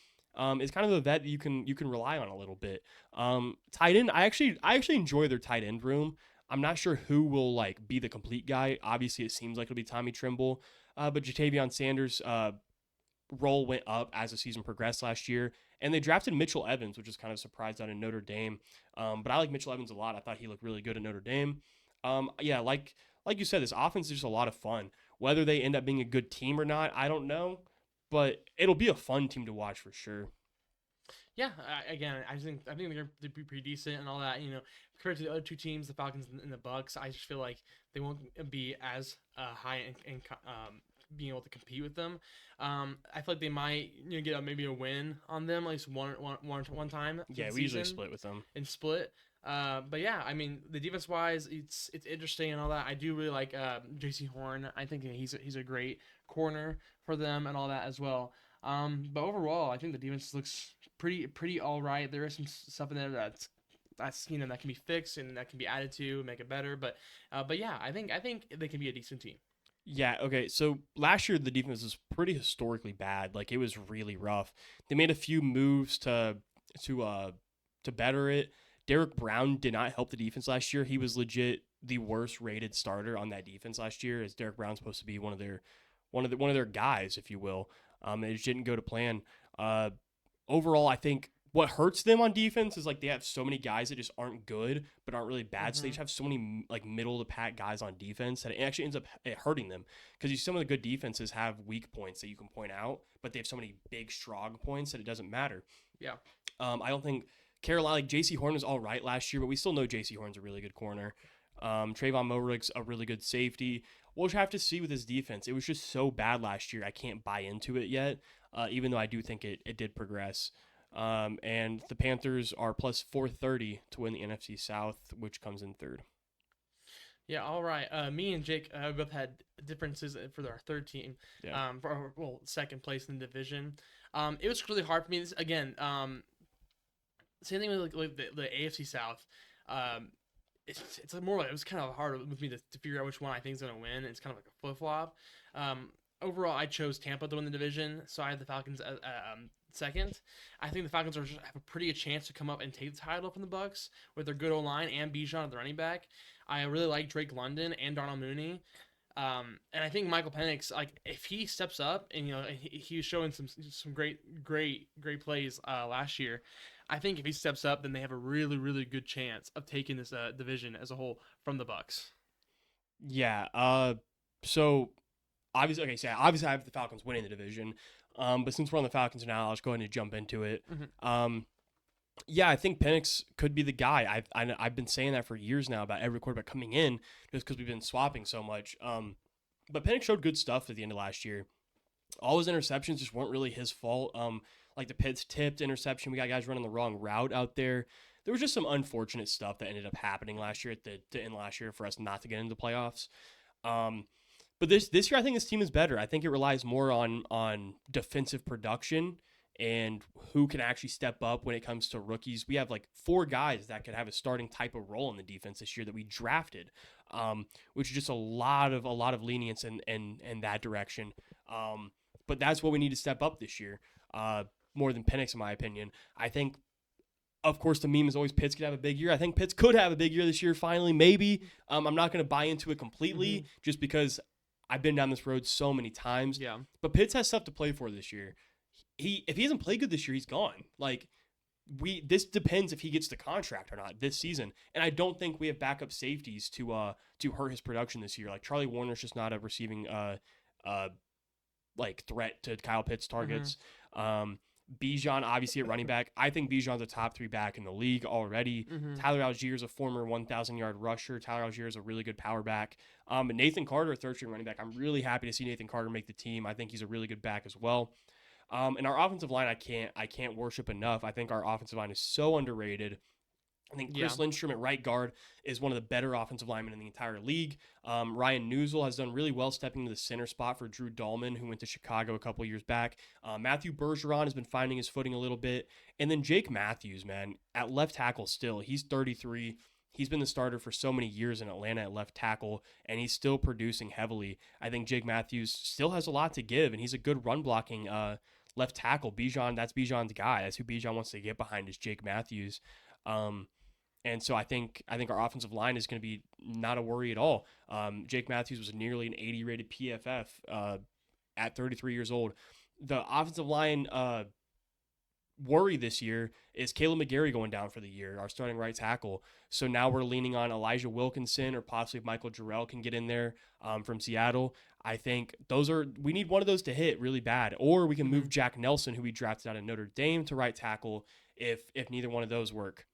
S2: is kind of a vet that you can rely on a little bit. Tight end, I actually enjoy their tight end room. I'm not sure who will be the complete guy. Obviously, it seems like it'll be Tommy Trimble, but Jatavion Sanders' role went up as the season progressed last year, and they drafted Mitchell Evans, which is kind of surprised out in Notre Dame. But I like Mitchell Evans a lot. I thought he looked really good at Notre Dame. Like you said, this offense is just a lot of fun. Whether they end up being a good team or not, I don't know, but it'll be a fun team to watch for sure.
S1: Yeah, again, I think they're going to be pretty decent and all that. Compared to the other two teams, the Falcons and the Bucks, I just feel like they won't be as high in being able to compete with them. I feel like they might get maybe a win on them at least one time.
S2: Yeah, we usually split with them.
S1: And split. But yeah, I mean, the defense wise, it's interesting and all that. I do really like J.C. Horn. I think he's a great corner for them and all that as well. But overall, I think the defense looks pretty all right. There is some stuff in there that's that can be fixed and that can be added to make it better. But yeah, I think they can be a decent team.
S2: Yeah, okay. So last year the defense was pretty historically bad. Like it was really rough. They made a few moves to better it. Derek Brown did not help the defense last year. He was legit the worst rated starter on that defense last year, as Derek Brown's supposed to be one of their guys, if you will. It just didn't go to plan. Overall, I think What hurts them on defense is like they have so many guys that just aren't good but aren't really bad. So they
S1: Mm-hmm.
S2: just have so many like middle of the pack guys on defense that it actually ends up hurting them because some of the good defenses have weak points that you can point out, but they have so many big strong points that it doesn't matter.
S1: Yeah.
S2: I don't think Carolina, like J.C. Horn was all right last year, but we still know J.C. Horn's a really good corner. Trayvon Moerig's a really good safety. We'll just have to see with his defense. It was just so bad last year. I can't buy into it yet, even though I do think it did progress. And the Panthers are plus 430 to win the NFC South, which comes in third.
S1: Yeah, all right. Me and Jake both had differences for our third team.
S2: Yeah.
S1: For our, second place in the division. It was really hard for me. This, again, same thing with like the AFC South. It's more like it was kind of hard with me to figure out which one I think is gonna win. It's kind of like a flip flop. Overall, I chose Tampa to win the division, so I had the Falcons second. I think the Falcons have a pretty good chance to come up and take the title from the Bucks with their good old line and Bijan at the running back. I really like Drake London and Darnell Mooney. And I think Michael Penix, like if he steps up and he was showing some great plays last year. I think if he steps up, then they have a really good chance of taking this division as a whole from the Bucks.
S2: Yeah. So obviously, okay, so obviously I have the Falcons winning the division. But since we're on the Falcons now, I'll just go ahead and jump into it.
S1: Mm-hmm.
S2: Yeah, I think Penix could be the guy. I've been saying that for years now about every quarterback coming in just because we've been swapping so much. But Penix showed good stuff at the end of last year. All his interceptions just weren't really his fault. Like the Pitts tipped interception, we got guys running the wrong route out there. There was just some unfortunate stuff that ended up happening last year at the end last year for us not to get into the playoffs. But this year, I think this team is better. I think it relies more on defensive production and who can actually step up when it comes to rookies. We have like 4 guys that could have a starting type of role in the defense this year that we drafted, which is just a lot of lenience in that direction. But that's what we need to step up this year, more than Penix, in my opinion. I think, of course, the meme is always Pitts could have a big year. I think Pitts could have a big year this year, finally, maybe. I'm not going to buy into it completely just because I've been down this road so many times.
S1: Yeah.
S2: But Pitts has stuff to play for this year. If he doesn't play good this year, he's gone. Like this depends if he gets the contract or not this season. And I don't think we have backup safeties to hurt his production this year. Like Charlie Warner's just not a receiving like threat to Kyle Pitts targets. Bijan obviously at running back. I think Bijan's a top 3 back in the league already. Tyler Algier is a former 1,000-yard rusher. Tyler Algier is a really good power back. But Nathan Carter, a third-string running back. I'm really happy to see Nathan Carter make the team. I think he's a really good back as well. And our offensive line, I can't worship enough. I think our offensive line is so underrated. I think Chris Lindstrom at right guard is one of the better offensive linemen in the entire league. Ryan Newsel has done really well stepping into the center spot for Drew Dahlman, who went to Chicago a couple years back. Matthew Bergeron has been finding his footing a little bit. And then Jake Matthews, man, at left tackle still. He's 33. He's been the starter for so many years in Atlanta at left tackle, and he's still producing heavily. I think Jake Matthews still has a lot to give, and he's a good run-blocking left tackle. Bijan, that's Bijan's guy. That's who Bijan wants to get behind is Jake Matthews. And so I think our offensive line is going to be not a worry at all. Jake Matthews was nearly an 80 rated PFF at 33 years old. The offensive line worry this year is Caleb McGarry going down for the year, our starting right tackle. So now we're leaning on Elijah Wilkinson or possibly Michael Jarrell can get in there from Seattle. I think we need one of those to hit really bad, or we can move Jack Nelson, who we drafted out of Notre Dame, to right tackle if neither one of those work.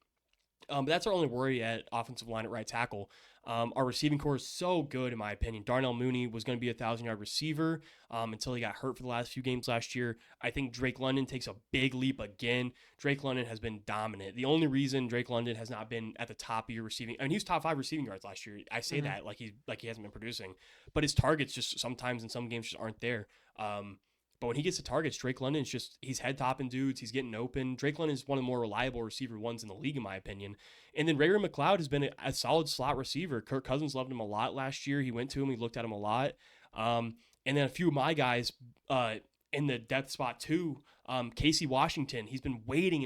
S2: But that's our only worry at offensive line at right tackle. Our receiving core is so good, in my opinion. Darnell Mooney was going to be a 1,000-yard receiver until he got hurt for the last few games last year. I think Drake London takes a big leap again. Drake London has been dominant. The only reason Drake London has not been at the top of your receiving, and he was top 5 receiving yards last year. I say that like he hasn't been producing, but his targets just sometimes in some games just aren't there. But when he gets to targets, Drake London is he's head topping dudes. He's getting open. Drake London is one of the more reliable receiver ones in the league, in my opinion. And then Ray McLeod has been a solid slot receiver. Kirk Cousins loved him a lot last year. He went to him. He looked at him a lot. And then a few of my guys in the depth spot too. Casey Washington, he's been waiting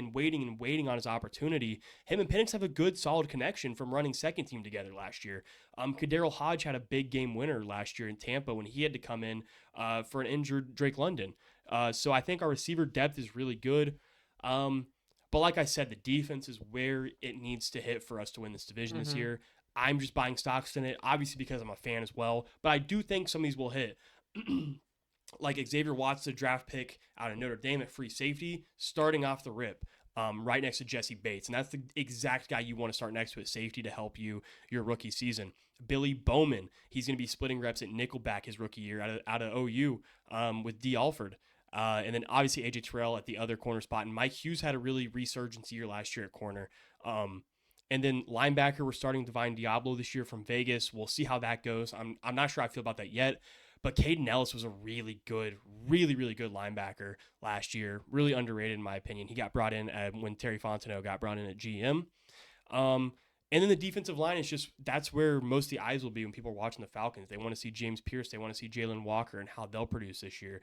S2: on his opportunity. Him and Penix have a good, solid connection from running second team together last year. Kadarius Hodge had a big game winner last year in Tampa when he had to come in for an injured Drake London. So I think our receiver depth is really good. But But like I said, the defense is where it needs to hit for us to win this division this
S1: Mm-hmm.
S2: year. I'm just buying stocks in it, obviously because I'm a fan as well. But I do think some of these will hit. Like Xavier Watts, the draft pick out of Notre Dame at free safety, starting off the rip. Right next to Jesse Bates. And that's the exact guy you want to start next to at safety to help you your rookie season. Billy Bowman, he's going to be splitting reps at nickelback his rookie year out of OU with D. Alford. And then obviously AJ Terrell at the other corner spot. And Mike Hughes had a really resurgence year last year at corner. And then linebacker, we're starting Divine Diablo this year from Vegas. We'll see how that goes. I'm not sure how I feel about that yet. But Caden Ellis was a really good, really good linebacker last year. Really underrated in my opinion. He got brought in when Terry Fontenot got brought in at GM. Um, and then the defensive line is just that's where most of the eyes will be when people are watching the Falcons. They want to see James Pierce, they want to see Jalen Walker and how they'll produce this year.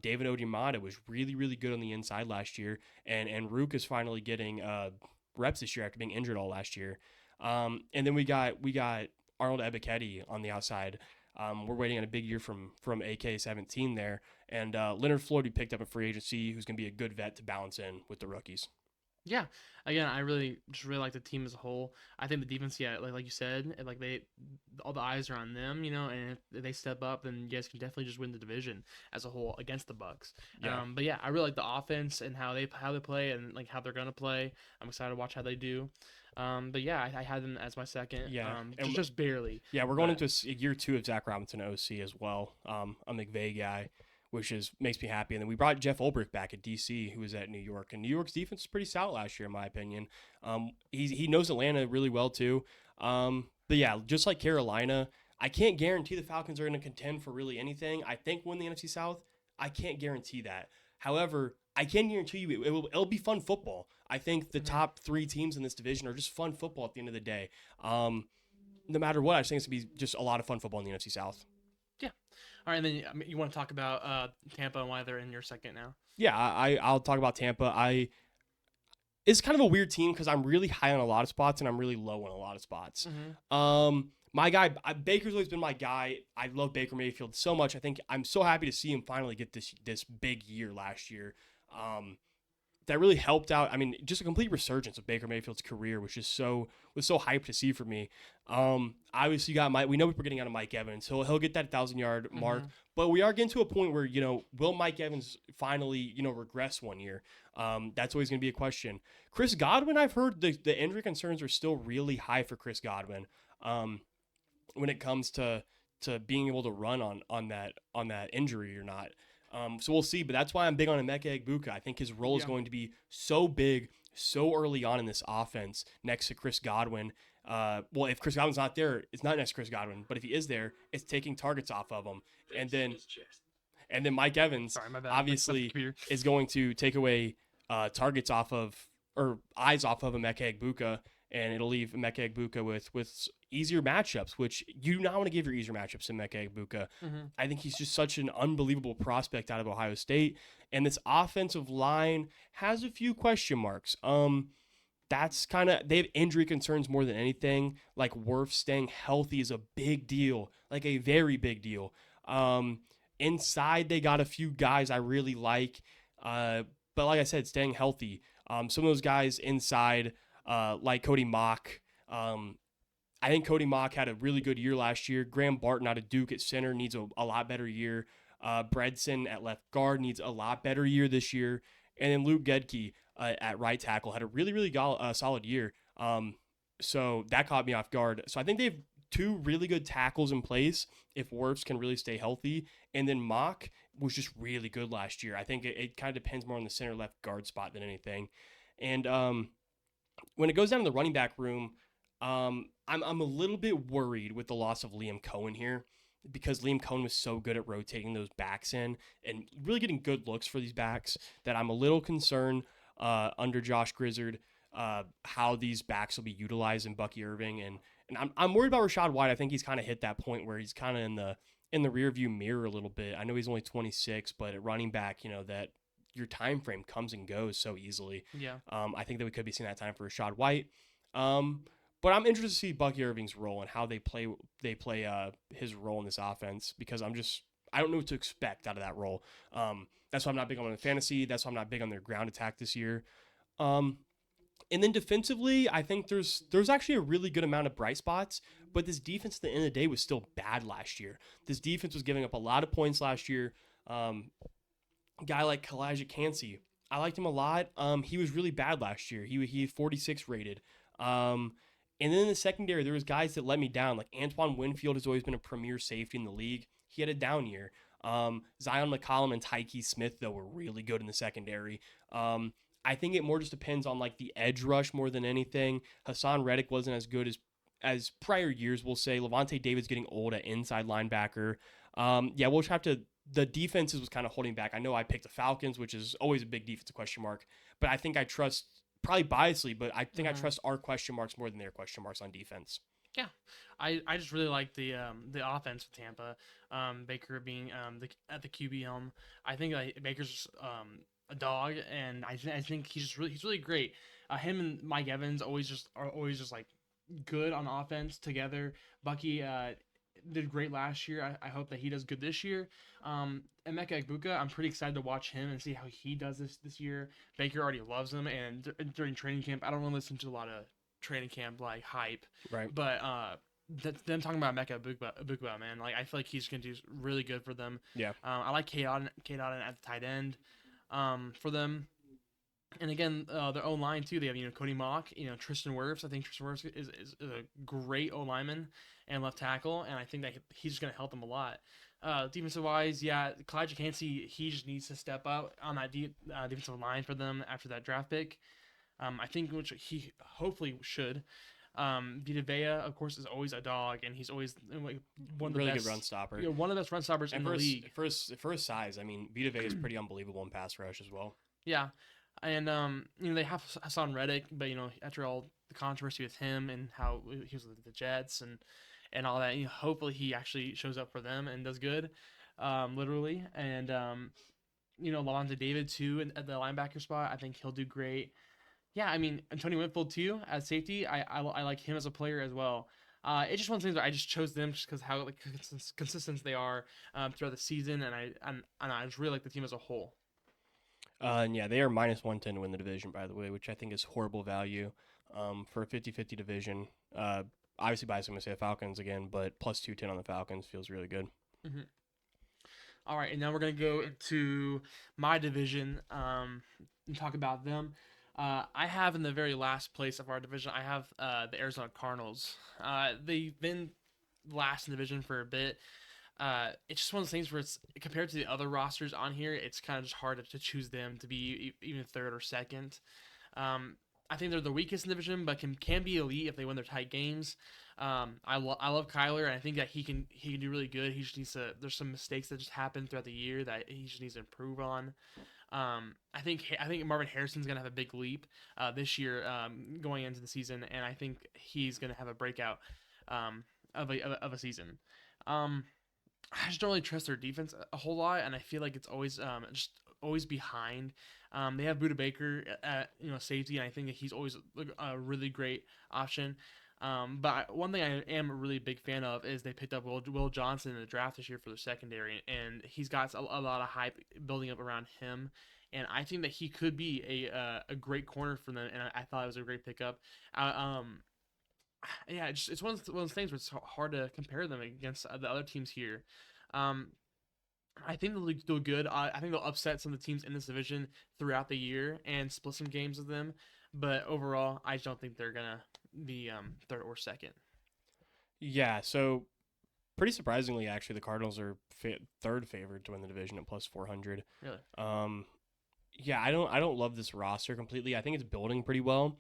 S2: David Onyemata was really good on the inside last year, and Rook is finally getting reps this year after being injured all last year. And then we got Arnold Ebiketie on the outside. We're waiting on a big year from AK-17 there, and Leonard Floyd we picked up a free agency who's going to be a good vet to balance in with the rookies.
S1: Yeah, again, I really like the team as a whole. I think the defense, yeah, like you said, like all the eyes are on them, and if they step up, then you guys can definitely just win the division as a whole against the Bucks.
S2: Yeah,
S1: But yeah, I really like the offense and how they play and like how they're gonna play. I'm excited to watch how they do. But yeah, I had them as my second,
S2: yeah,
S1: just
S2: and
S1: just barely.
S2: yeah, we're going
S1: But
S2: into year two of Zach Robinson OC as well. A McVay guy, which is makes me happy. And then we brought Jeff Ulbrich back at DC, who was at New York, and New York's defense is pretty stout last year, in my opinion. He knows Atlanta really well too. But yeah, just like Carolina, I can't guarantee the Falcons are going to contend for really anything. I think win the NFC South. I can't guarantee that. However, I can guarantee you it'll be fun football. I think the
S1: mhm.
S2: top three teams in this division are just fun football at the end of the day. No matter what, I just think it's going to be just a lot of fun football in the NFC South.
S1: Yeah. All right, and then you want to talk about Tampa and why they're in your second now?
S2: Yeah, I'll talk about Tampa. It's kind of a weird team because I'm really high on a lot of spots and I'm really low on a lot of spots.
S1: Mm-hmm.
S2: My guy Baker's always been my guy. I love Baker Mayfield so much. I think I'm so happy to see him finally get this big year last year. Um, that really helped out. I mean, just a complete resurgence of Baker Mayfield's career, which is was so hyped to see for me. Obviously, got Mike. We know we're getting out of Mike Evans. He'll get that 1,000 yard mark,
S1: Mm-hmm.
S2: but we are getting to a point where will Mike Evans finally regress one year? That's always going to be a question. Chris Godwin, I've heard the injury concerns are still really high for Chris Godwin. Um, when it comes to being able to run on that injury or not. So we'll see, but that's why I'm big on Emeka Egbuka. I think his role is
S1: Yeah.
S2: going to be so big, so early on in this offense next to Chris Godwin. Well, if Chris Godwin's not there, it's not next to Chris Godwin, but if he is there, it's taking targets off of him. And then Mike Evans
S1: Sorry, my bad. My
S2: obviously
S1: computer.
S2: is going to take away targets off of or eyes off of Emeka Egbuka, and it'll leave Emeka Egbuka with easier matchups, which you do not want to give your easier matchups to Emeka Egbuka.
S1: Mm-hmm.
S2: I think he's just such an unbelievable prospect out of Ohio State, and this offensive line has a few question marks. That's kind of they have injury concerns more than anything. Like Wirf staying healthy is a big deal, like a very big deal. Um, Inside they got a few guys I really like, but like I said, staying healthy. Some of those guys inside, like Cody Mock. I think Cody Mock had a really good year last year. Graham Barton out of Duke at center needs a lot better year. Bredson at left guard needs a lot better year this year. And then Luke Gedke at right tackle had a really solid year. So that caught me off guard. So I think they have two really good tackles in place if Wirfs can really stay healthy. And then Mock was just really good last year. I think it kind of depends more on the center left guard spot than anything. And when it goes down to the running back room, I'm a little bit worried with the loss of Liam Cohen here because Liam Cohen was so good at rotating those backs in and really getting good looks for these backs that I'm a little concerned under Josh Grizzard how these backs will be utilized in Bucky Irving and I'm worried about Rashad White. I think he's kind of hit that point where he's kind of in the rear view mirror a little bit. I know he's only 26, but at running back, that your time frame comes and goes so easily.
S1: Yeah.
S2: I think that we could be seeing that time for Rashad White. But I'm interested to see Bucky Irving's role and how they play his role in this offense because I don't know what to expect out of that role. That's why I'm not big on the fantasy. That's why I'm not big on their ground attack this year. And then defensively, I think there's actually a really good amount of bright spots, but this defense at the end of the day was still bad last year. This defense was giving up a lot of points last year. Guy like Kalijah Cansey, I liked him a lot. He was really bad last year. He 46 rated. And then in the secondary, there was guys that let me down. Like Antoine Winfield has always been a premier safety in the league. He had a down year. Zion McCollum and Tyke Smith, though, were really good in the secondary. I think it more just depends on like the edge rush more than anything. Hassan Reddick wasn't as good as prior years, we'll say. Levante David's getting old at inside linebacker. Yeah, we'll have to. The defenses was kind of holding back. I know I picked the Falcons, which is always a big defensive question mark, but I think I trust, probably biasly, but I think I trust our question marks more than their question marks on defense.
S1: Yeah, I just really like the offense with Tampa. Baker being at the QB helm. I think Baker's a dog, and I think he's really great. Him and Mike Evans are always just like good on offense together. Bucky did great last year. I hope that he does good this year. Emeka Egbuka, I'm pretty excited to watch him and see how he does this year. Baker already loves him, and during training camp, I don't want to listen to a lot of training camp like hype,
S2: Right.
S1: but them talking about Emeka Egbuka, man, like I feel like he's gonna do really good for them.
S2: Yeah.
S1: I like Kate Auden at the tight end, for them. And again, their own line too. They have Cody Mock, Tristan Wirfs. I think Tristan Wirfs is a great O lineman and left tackle, and I think that he's just gonna help them a lot. Defensive wise, yeah, Kalijah Cansey, he just needs to step up on that defensive line for them after that draft pick. I think which he hopefully should. Vita Vea, of course, is always a dog, and he's always like one of the
S2: really
S1: best,
S2: good run stopper.
S1: one of the best run stoppers in the league.
S2: For his size, I mean, Vita Vea is pretty unbelievable in pass rush as well.
S1: Yeah, and they have Hassan Reddick, but after all the controversy with him and how he was with the Jets and all that, hopefully he actually shows up for them and does good, literally. And Levante David too at the linebacker spot, I think he'll do great. Yeah, I mean Antonio Winfield too as safety. I like him as a player as well. It's just one of the things where I just chose them just because how consistent they are throughout the season, and I just really like the team as a whole.
S2: And yeah, they are minus 110 to win the division, by the way, which I think is horrible value for a 50-50 division. Obviously, biased, I'm going to say the Falcons again, but plus 210 on the Falcons feels really good.
S1: Mm-hmm. All right, and now we're going to go into my division and talk about them. I have in the very last place of our division, I have the Arizona Cardinals. They've been last in the division for a bit. It's just one of those things where it's compared to the other rosters on here, it's kind of just hard to choose them to be even third or second. I think they're the weakest in the division, but can be elite if they win their tight games. I love Kyler, and I think that he can do really good. He just needs to. There's some mistakes that just happened throughout the year that he just needs to improve on. I think Marvin Harrison's gonna have a big leap this year going into the season, and I think he's gonna have a breakout of a season. I just don't really trust their defense a whole lot, and I feel like it's always just always behind. They have Buda Baker at safety, and I think that he's always a really great option. But one thing I am a really big fan of is they picked up Will Johnson in the draft this year for the secondary, and he's got a lot of hype building up around him. And I think that he could be a great corner for them, and I thought it was a great pickup. Yeah, it's one of those things where it's hard to compare them against the other teams here. I think they'll do good. I think they'll upset some of the teams in this division throughout the year and split some games with them. But overall, I just don't think they're gonna be third or second.
S2: Yeah, so pretty surprisingly, actually, the Cardinals are third favored to win the division at plus 400.
S1: Really?
S2: Yeah, I don't love this roster completely. I think it's building pretty well.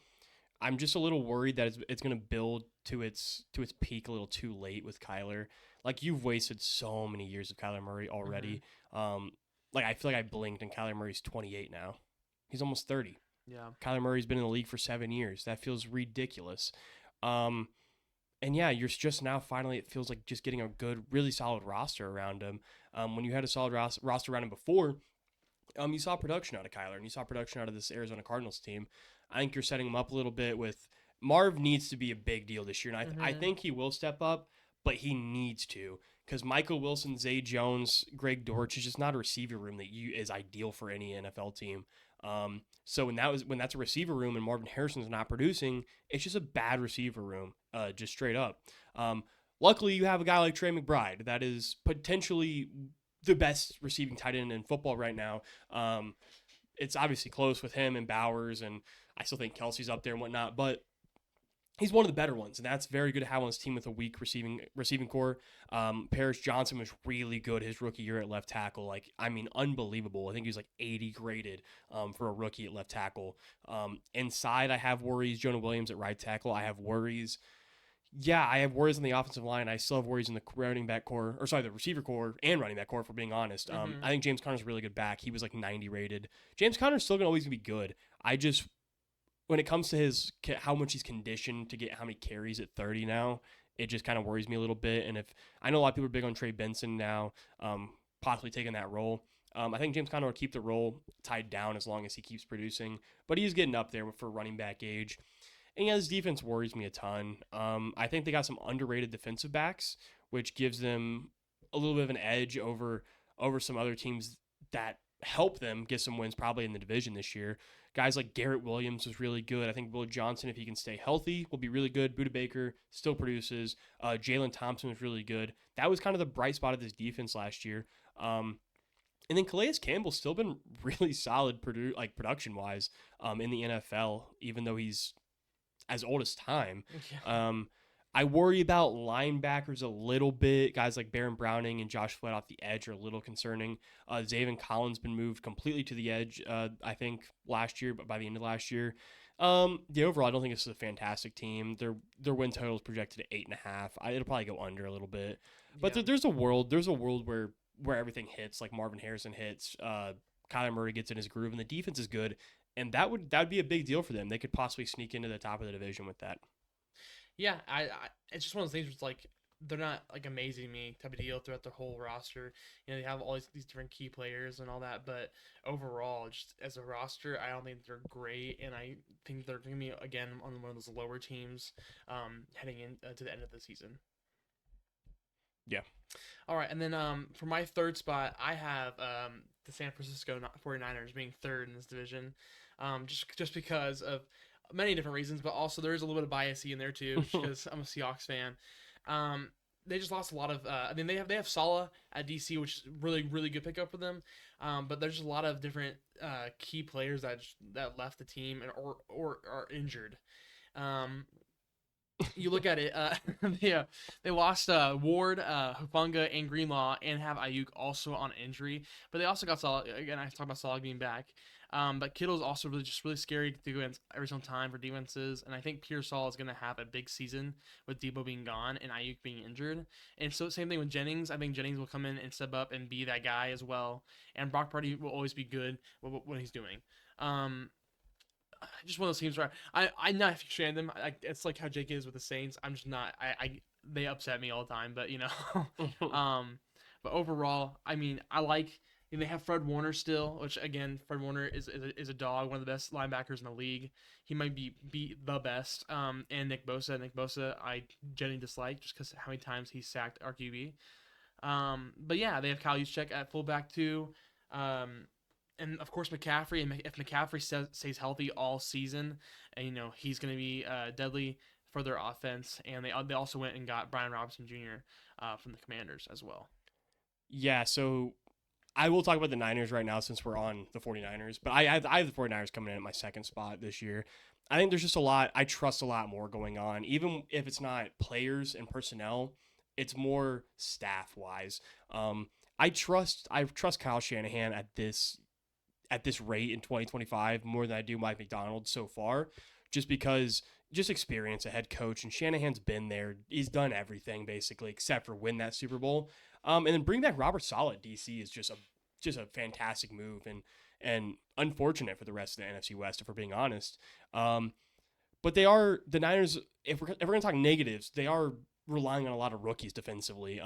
S2: I'm just a little worried that it's going to build to its peak a little too late with Kyler. Like, you've wasted so many years of Kyler Murray already.
S1: Mm-hmm.
S2: Like, I feel like I blinked and Kyler Murray's 28 now. He's almost 30.
S1: Yeah.
S2: Kyler Murray's been in the league for 7 years. That feels ridiculous. And yeah, you're just now finally, it feels like just getting a good, really solid roster around him. When you had a solid roster around him before, you saw production out of Kyler and you saw production out of this Arizona Cardinals team. I think you're setting him up a little bit with Marv needs to be a big deal this year. And I think he will step up, but he needs to, because Michael Wilson, Zay Jones, Greg Dortch is just not a receiver room that is ideal for any NFL team. So when that's a receiver room and Marvin Harrison's not producing, it's just a bad receiver room, just straight up. Luckily, you have a guy like Trey McBride that is potentially the best receiving tight end in football right now. It's obviously close with him and Bowers, and I still think Kelsey's up there and whatnot, but he's one of the better ones, and that's very good to have on his team with a weak receiving core. Paris Johnson was really good his rookie year at left tackle. Like, I mean, unbelievable. I think he was like 80 graded for a rookie at left tackle. Inside, I have worries. Jonah Williams at right tackle, I have worries. Yeah, I have worries on the offensive line. I still have worries in the running back core, or sorry, the receiver core and running back core, for being honest.
S1: Mm-hmm.
S2: I think James Conner's a really good back. He was like 90 rated. James Conner's still going to always be good. I just, when it comes to his how much he's conditioned to get how many carries at 30 now, it just kind of worries me a little bit. And if I know a lot of people are big on Trey Benson now, possibly taking that role. I think James Conner will keep the role tied down as long as he keeps producing, but he's getting up there for running back age. And yeah, his defense worries me a ton. I think they got some underrated defensive backs, which gives them a little bit of an edge over some other teams that help them get some wins probably in the division this year. Guys like Garrett Williams was really good. I think Will Johnson, if he can stay healthy, will be really good. Buda Baker still produces. Jalen Thompson was really good. That was kind of the bright spot of this defense last year. And then Calais Campbell's still been really solid production wise in the NFL, even though he's as old as time.
S1: Yeah.
S2: I worry about linebackers a little bit. Guys like Baron Browning and Josh Flett off the edge are a little concerning. Zaven Collins been moved completely to the edge, I think, last year, but by the end of last year. Overall, I don't think this is a fantastic team. Their win total is projected at 8.5. It'll probably go under a little bit. But
S1: Yeah.
S2: there's a world where everything hits, like Marvin Harrison hits, Kyler Murray gets in his groove, and the defense is good. And that would be a big deal for them. They could possibly sneak into the top of the division with that.
S1: Yeah, it's just one of those things where it's like they're not like amazing me type of deal throughout their whole roster. You know, they have all these different key players and all that, but overall, just as a roster, I don't think they're great, and I think they're going to be again on one of those lower teams heading in to the end of the season.
S2: Yeah.
S1: All right, and then for my third spot, I have the San Francisco 49ers being third in this division, just because of many different reasons, but also there is a little bit of bias in there too, because I'm a Seahawks fan. Um, they just lost a lot of. I mean, they have Salah at DC, which is really good pickup for them. But there's a lot of different key players that left the team or are injured. Um, you look at it, they lost Ward, Hufanga, and Greenlaw, and have Ayuk also on injury. But they also got Salah again. I talked about Salah being back. But Kittle's also really scary to go against every single time for defenses, and I think Pearsall is going to have a big season with Debo being gone and Ayuk being injured. And so same thing with Jennings. I think Jennings will come in and step up and be that guy as well. And Brock Purdy will always be good with what he's doing. Um, just one of those teams where I'm not a huge fan of them. It's like how Jake is with the Saints. I'm just not. They upset me all the time, but but overall, I mean, I like. They have Fred Warner still, which again, Fred Warner is a dog, one of the best linebackers in the league. He might be the best. And Nick Bosa. Nick Bosa, I genuinely dislike just because how many times he sacked our QB. But yeah, they have Kyle Juszczyk at fullback too. And of course McCaffrey. And if McCaffrey stays healthy all season, and he's going to be deadly for their offense. And they also went and got Brian Robinson Jr. From the Commanders as well.
S2: Yeah, so I will talk about the Niners right now since we're on the 49ers, but I have the 49ers coming in at my second spot this year. I think there's just a lot, I trust a lot more going on, even if it's not players and personnel, it's more staff-wise. I trust Kyle Shanahan at this rate in 2025 more than I do Mike McDonald so far, just because experience, a head coach, and Shanahan's been there. He's done everything basically except for win that Super Bowl. And then bring back Robert Saleh at DC is just a fantastic move and unfortunate for the rest of the NFC West if we're being honest. But the Niners. If we're going to talk negatives, they are relying on a lot of rookies defensively.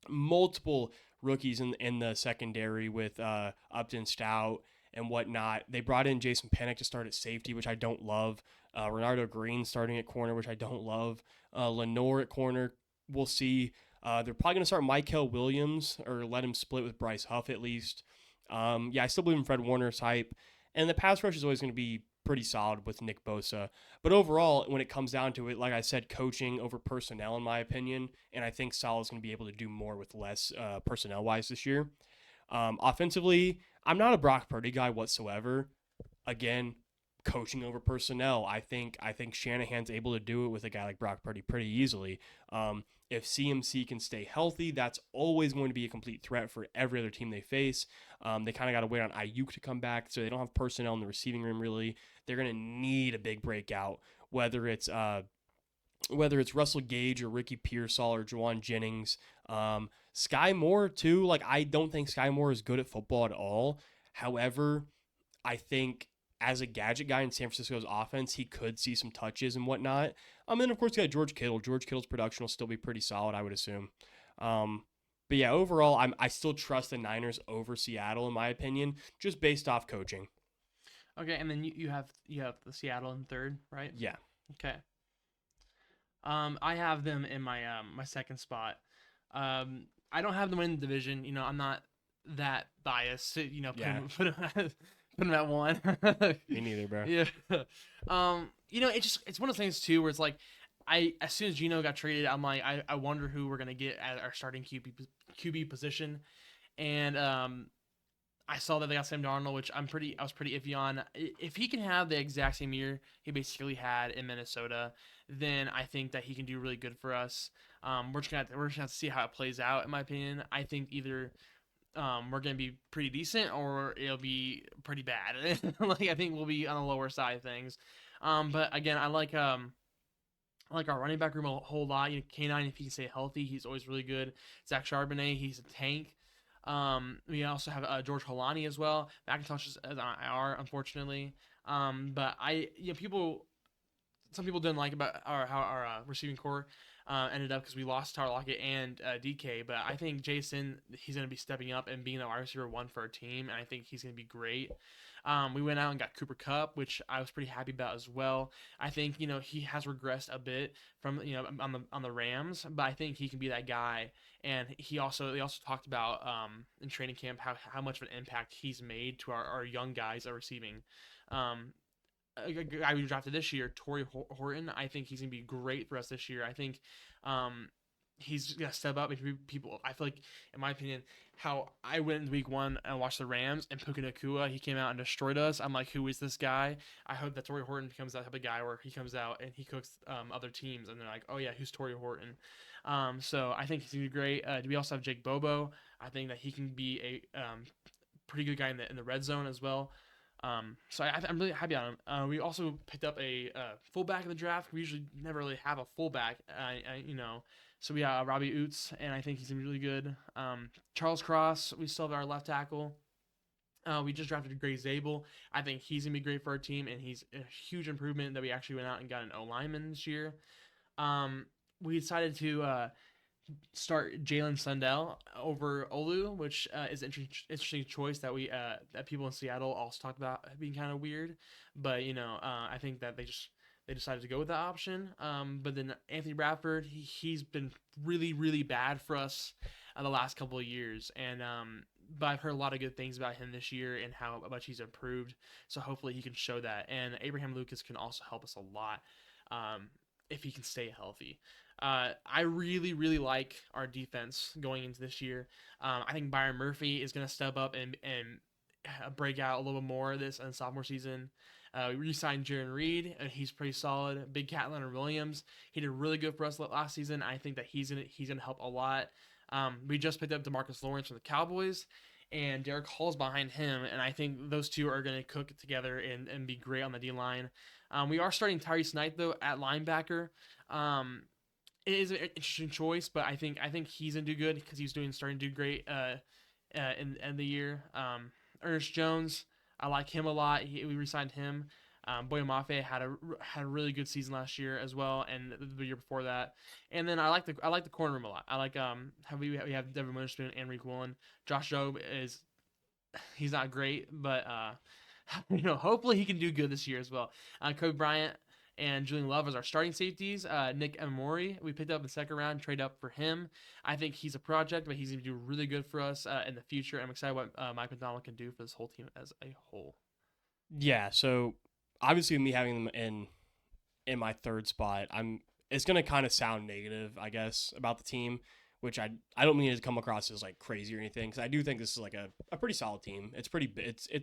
S2: Multiple rookies in the secondary with Upton, Stout, and whatnot. They brought in Jason Pennick to start at safety, which I don't love. Renardo Green starting at corner, which I don't love. Lenore at corner, we'll see. They're probably going to start Michael Williams or let him split with Bryce Huff at least. I still believe in Fred Warner's hype. And the pass rush is always going to be pretty solid with Nick Bosa. But overall, when it comes down to it, like I said, coaching over personnel, in my opinion, and I think Saleh's going to be able to do more with less personnel wise this year. Offensively, I'm not a Brock Purdy guy whatsoever. Again, coaching over personnel. I think Shanahan's able to do it with a guy like Brock Purdy pretty easily. If CMC can stay healthy, that's always going to be a complete threat for every other team they face. They kind of got to wait on Ayuk to come back, so they don't have personnel in the receiving room really. They're going to need a big breakout, whether it's Russell Gage or Ricky Pearsall or Juwan Jennings. Sky Moore too. Like I don't think Sky Moore is good at football at all. However, I think as a gadget guy in San Francisco's offense, he could see some touches and whatnot. And of course, you got George Kittle. George Kittle's production will still be pretty solid, I would assume. Um, but yeah, overall, I still trust the Niners over Seattle in my opinion, just based off coaching.
S1: Okay, and then you have the Seattle in third, right?
S2: Yeah,
S1: Okay. I have them in my second spot. I don't have them in the division. I'm not that biased to
S2: yeah,
S1: put them at one.
S2: me neither, bro.
S1: Yeah. It's one of those things too where it's like I as soon as Gino got traded, I'm like I wonder who we're gonna get at our starting QB position, and I saw that they got Sam Darnold, which I was pretty iffy on. If he can have the exact same year he basically had in Minnesota, then I think that he can do really good for us. We're just gonna have to see how it plays out. In my opinion, I think either we're gonna be pretty decent or it'll be pretty bad. Like I think we'll be on the lower side of things. But again, I like our running back room a whole lot. K9, if he can stay healthy, he's always really good. Zach Charbonnet, he's a tank. We also have George Holani as well. McIntosh is on IR, unfortunately. But some people didn't like about how our receiving core ended up because we lost Tyler Lockett and DK. But I think Jason, he's going to be stepping up and being the wide receiver one for our team, and I think he's going to be great. We went out and got Cooper Kupp, which I was pretty happy about as well. I think he has regressed a bit from on the Rams, but I think he can be that guy. And they also talked about in training camp how much of an impact he's made to our young guys at receiving. Um, a guy we drafted this year, Torrey Horton. I think he's gonna be great for us this year. I think he's gonna step up. People, I feel like, in my opinion, how I went in week one and watched the Rams and Puka Nacua, he came out and destroyed us. I'm like, who is this guy? I hope that Torrey Horton becomes that type of guy where he comes out and he cooks other teams, and they're like, oh yeah, who's Torrey Horton? So I think he's gonna be great. We also have Jake Bobo. I think that he can be a pretty good guy in the red zone as well. So I'm really happy on him. We also picked up a fullback in the draft. We usually never really have a fullback, So we got Robbie Oots, and I think he's gonna be really good. Charles Cross, we still have our left tackle. We just drafted Gray Zabel. I think he's gonna be great for our team, and he's a huge improvement that we actually went out and got an O lineman this year. We decided to start Jalen Sundell over Olu, which is an interesting choice that people in Seattle also talked about being kind of weird. But I think that they decided to go with that option. But then Anthony Bradford, he's been really really bad for us the last couple of years, and but I've heard a lot of good things about him this year and how much he's improved. So hopefully he can show that. And Abraham Lucas can also help us a lot if he can stay healthy. I really, really like our defense going into this year. I think Byron Murphy is going to step up and break out a little bit more this in sophomore season. We re-signed Jaron Reed, and he's pretty solid. Big Cat Leonard Williams, he did really good for us last season. I think that he's gonna help a lot. We just picked up Demarcus Lawrence from the Cowboys, and Derek Hall's behind him, and I think those two are going to cook together and be great on the D line. We are starting Tyrese Knight though at linebacker. It is an interesting choice, but I think he's gonna do good because he's starting to do great in the year. Ernest Jones, I like him a lot. We re-signed him. Boye Mafe had a really good season last year as well, and the year before that. And then I like the corner room a lot. I like how we have Devin Witherspoon and Reek Woolen. Josh Jobe he's not great, but hopefully he can do good this year as well. Kobe Bryant and Julian Love as our starting safeties. Nick Amori, we picked up in the second round, trade up for him. I think he's a project, but he's going to do really good for us in the future. I'm excited what Mike McDonald can do for this whole team as a whole.
S2: Yeah, so obviously me having them in my third spot, it's gonna kind of sound negative, I guess, about the team, which I don't mean it to come across as like crazy or anything, because I do think this is like a pretty solid team. It's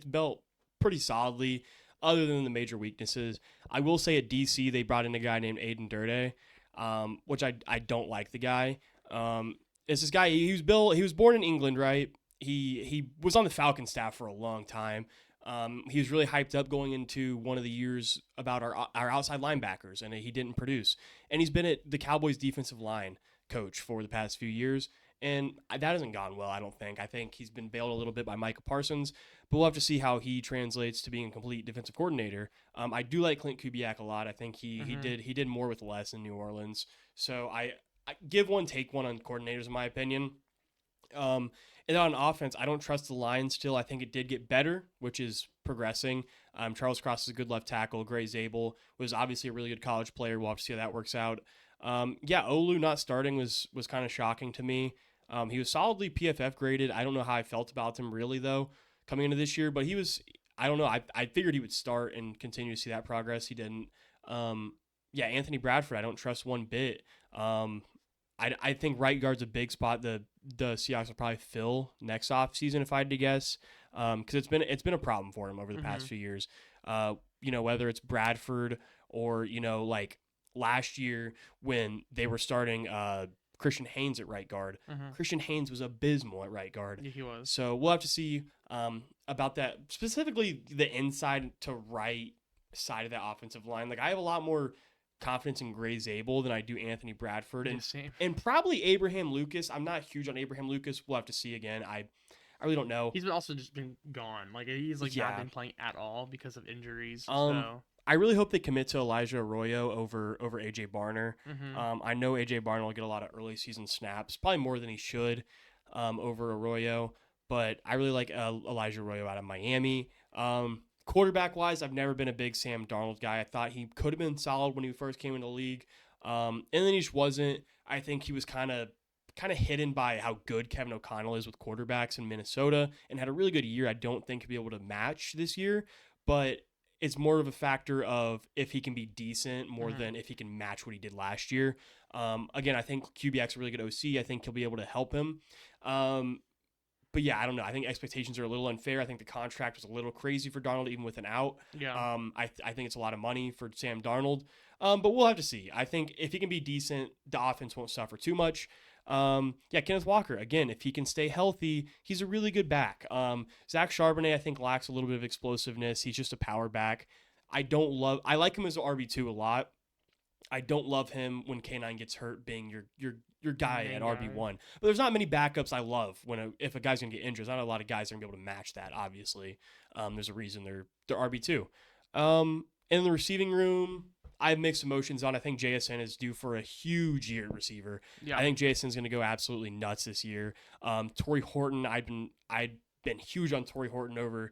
S2: built pretty solidly, other than the major weaknesses. I will say at DC they brought in a guy named Aiden Durde, which I don't like the guy. It's this guy. He was born in England, right? He was on the Falcon staff for a long time. He was really hyped up going into one of the years about our outside linebackers, and he didn't produce. And he's been at the Cowboys defensive line coach for the past few years, and that hasn't gone well. I don't think. I think he's been bailed a little bit by Micah Parsons, but we'll have to see how he translates to being a complete defensive coordinator. I do like Clint Kubiak a lot. I think
S1: Mm-hmm.
S2: he did more with less in New Orleans. So I give one take one on coordinators in my opinion. Um, and on offense, I don't trust the line still. I think it did get better, which is progressing. Charles Cross is a good left tackle. Gray Zabel was obviously a really good college player. We'll have to see how that works out. Yeah, Olu not starting was kind of shocking to me. He was solidly PFF graded. I don't know how I felt about him really though coming into this year, but he was. I don't know. I figured he would start and continue to see that progress. He didn't. Yeah, Anthony Bradford, I don't trust one bit. I think right guard's a big spot. The Seahawks will probably fill next off season if I had to guess, because it's been a problem for him over the
S1: Mm-hmm.
S2: past few years. Whether it's Bradford or like last year when they were starting Christian Haynes at right guard.
S1: Mm-hmm.
S2: Christian Haynes was abysmal at right guard.
S1: Yeah, he was.
S2: So we'll have to see about that, specifically the inside to right side of that offensive line. Like I have a lot more confidence in Gray Zabel than I do Anthony Bradford,
S1: Yeah, same.
S2: and probably Abraham Lucas. I'm not huge on Abraham Lucas. We'll have to see again. I really don't know.
S1: He's been also just been gone. Like he's like not
S2: Yeah.
S1: been playing at all because of injuries.
S2: Um,
S1: So.
S2: I really hope they commit to Elijah Arroyo over AJ Barner.
S1: Mm-hmm.
S2: I know AJ Barner will get a lot of early season snaps, probably more than he should, over Arroyo. But I really like Elijah Arroyo out of Miami. Quarterback wise, I've never been a big Sam Darnold guy. I thought he could have been solid when he first came into the league, and then he just wasn't. I think he was kind of hidden by how good Kevin O'Connell is with quarterbacks in Minnesota, and had a really good year. I don't think he'll be able to match this year, but it's more of a factor of if he can be decent more
S1: Mm-hmm.
S2: than if he can match what he did last year. Again, I think Kubiak's a really good OC. I think he'll be able to help him. Um, but yeah, I don't know. I think expectations are a little unfair. I think the contract was a little crazy for Darnold, even with an out.
S1: Yeah.
S2: I think it's a lot of money for Sam Darnold. But we'll have to see. I think if he can be decent, the offense won't suffer too much. Yeah, Kenneth Walker, again, if he can stay healthy, he's a really good back. Zach Charbonnet, I think, lacks a little bit of explosiveness. He's just a power back. I like him as an RB2 a lot. I don't love him when K9 gets hurt being your guy
S1: Main
S2: at
S1: guy.
S2: RB1. But there's not many backups I love if a guy's gonna get injured. There's not a lot of guys that are gonna be able to match that. Obviously, there's a reason they're RB2. In the receiving room, I have mixed emotions on. I think JSN is due for a huge year at receiver.
S1: Yeah.
S2: I think JSN's gonna go absolutely nuts this year. Torrey Horton, I'd been huge on Torrey Horton over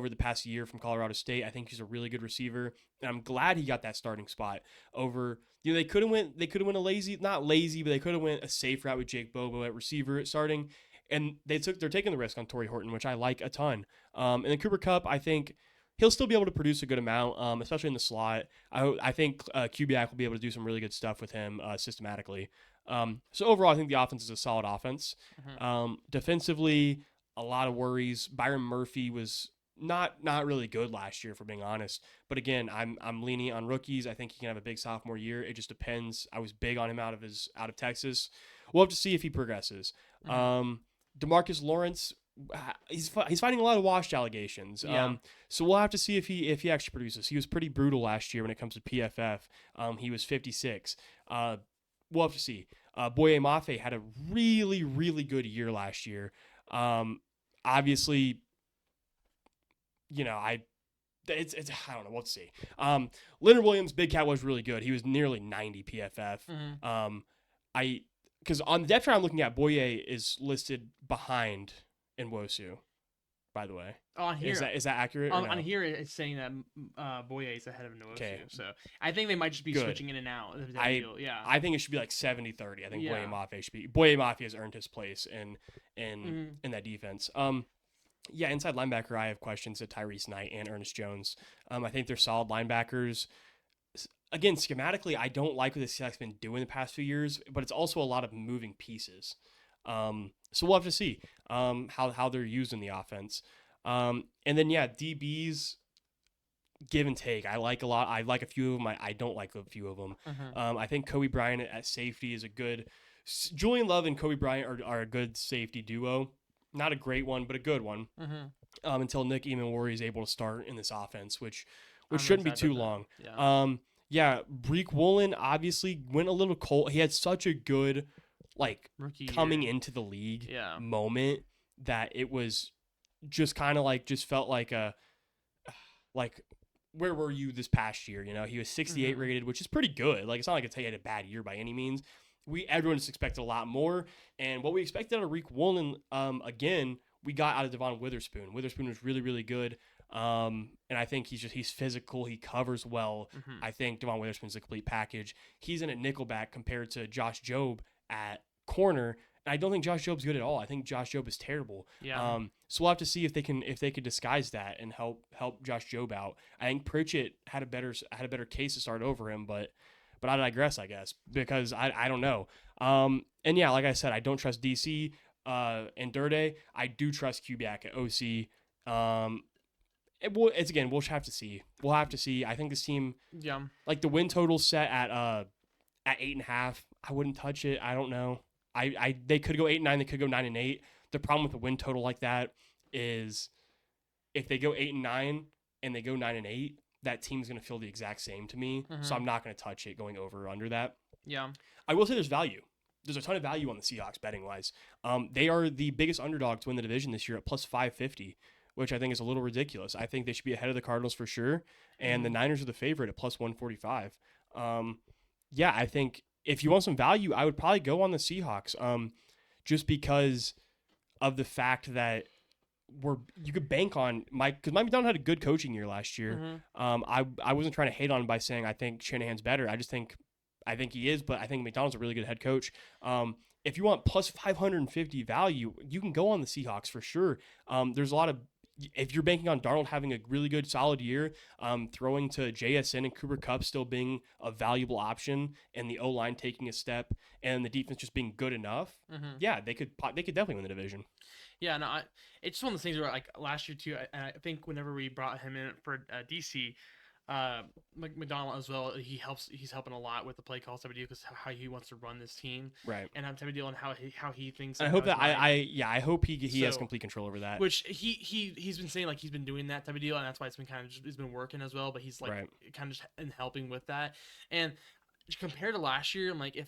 S2: the past year from Colorado State. I think he's a really good receiver, and I'm glad he got that starting spot over. They could have went a lazy, not lazy, but they could have went a safe route with Jake Bobo at receiver at starting, and they're taking the risk on Torrey Horton, which I like a ton. And then Cooper Kupp, I think he'll still be able to produce a good amount, especially in the slot. I think Kubiak will be able to do some really good stuff with him systematically. So overall, I think the offense is a solid offense.
S1: Mm-hmm.
S2: Defensively, a lot of worries. Byron Murphy was not really good last year, for being honest. But again, I'm leaning on rookies. I think he can have a big sophomore year. It just depends. I was big on him out of Texas. We'll have to see if he progresses.
S1: Mm-hmm.
S2: Demarcus Lawrence, he's fighting a lot of washed allegations.
S1: Yeah.
S2: So we'll have to see if he actually produces. He was pretty brutal last year when it comes to PFF. He was 56. We'll have to see. Boye Mafe had a really, really good year last year. Obviously, it's I don't know. We'll see. Leonard Williams, Big Cat was really good. He was nearly 90 PFF.
S1: Mm-hmm.
S2: I because on the depth chart I'm looking at, Boye is listed behind Nwosu. By the way,
S1: On here,
S2: is that accurate?
S1: on,
S2: Or no?
S1: on here it's saying that Boye is ahead of Novosu.
S2: Okay.
S1: So I think they might just be
S2: Good.
S1: switching in and out. Yeah.
S2: I think it should be like 70-30. I think
S1: Yeah.
S2: Boye Mafe has earned his place in
S1: Mm-hmm.
S2: in that defense. Yeah, inside linebacker, I have questions at Tyrese Knight and Ernest Jones. I think they're solid linebackers. Again, schematically, I don't like what the Seahawks been doing the past few years, but it's also a lot of moving pieces. So we'll have to see how they're used in the offense. And then yeah, DBs give and take. I like a lot. I like a few of them. I don't like a few of them.
S1: Mm-hmm.
S2: I think Kobe Bryant at safety is a good. Julian Love and Kobe Bryant are a good safety duo. Not a great one, but a good one.
S1: Mm-hmm.
S2: Until Nick Eamon is able to start in this offense, which
S1: I'm really
S2: shouldn't be
S1: excited
S2: too
S1: about
S2: long.
S1: that. Yeah.
S2: Yeah, Breek Woolen obviously went a little cold. He had such a good like
S1: Rookie
S2: coming
S1: year.
S2: into the league
S1: Yeah.
S2: moment that it was just kind of like just felt like a like where were you this past year? You know, he was 68
S1: Mm-hmm.
S2: rated, which is pretty good. Like it's not like he had a bad year by any means. Everyone just expected a lot more, and what we expected out of Breek Woolen, again, we got out of Devon Witherspoon. Witherspoon was really really good. And I think he's physical. He covers well.
S1: Mm-hmm.
S2: I think Devon Witherspoon's a complete package. He's in a nickelback compared to Josh Jobe at corner. And I don't think Josh Jobe's good at all. I think Josh Jobe is terrible.
S1: Yeah.
S2: So we'll have to see if they can disguise that and help Josh Jobe out. I think Pritchett had a better case to start over him, but I digress, I guess, because I don't know. And yeah, like I said, I don't trust DC and Durde. I do trust Kubiak at OC. We'll have to see. We'll have to see. I think this team,
S1: Yeah.
S2: like the win total set at 8.5. I wouldn't touch it. I don't know. They could go 8-9. They could go 9-8. The problem with a win total like that is if they go 8-9 and they go 9-8, that team's going to feel the exact same to me.
S1: Mm-hmm.
S2: So I'm not going to touch it going over or under that.
S1: Yeah.
S2: I will say there's value. There's a ton of value on the Seahawks betting wise. They are the biggest underdog to win the division this year at plus 550, which I think is a little ridiculous. I think they should be ahead of the Cardinals for sure, and the Niners are the favorite at plus 145. Yeah, I think if you want some value, I would probably go on the Seahawks, just because of the fact that you could bank on because Mike McDonald had a good coaching year last year.
S1: Mm-hmm.
S2: I wasn't trying to hate on him by saying I think Shanahan's better. I think he is, but I think McDonald's a really good head coach. If you want plus 550 value, you can go on the Seahawks for sure. There's a lot of if you're banking on Darnold having a really good solid year, throwing to JSN and Cooper Kupp still being a valuable option, and the O line taking a step, and the defense just being good enough,
S1: Mm-hmm.
S2: yeah, they could definitely win the division.
S1: Yeah, no, it's just one of those things where like last year too. I think whenever we brought him in for DC, McDonald as well, he's helping a lot with the play calls type of deal because how he wants to run this team,
S2: Right.
S1: and type of deal and how he thinks.
S2: And I
S1: And
S2: hope
S1: how his
S2: that
S1: mind-
S2: I hope he has
S1: So-
S2: complete control over that.
S1: which he's been saying like he's been doing that type of deal, and that's why it's been kind of he's been working as well. But he's like
S2: Right.
S1: kind of just in helping with that, and compared to last year, I'm like if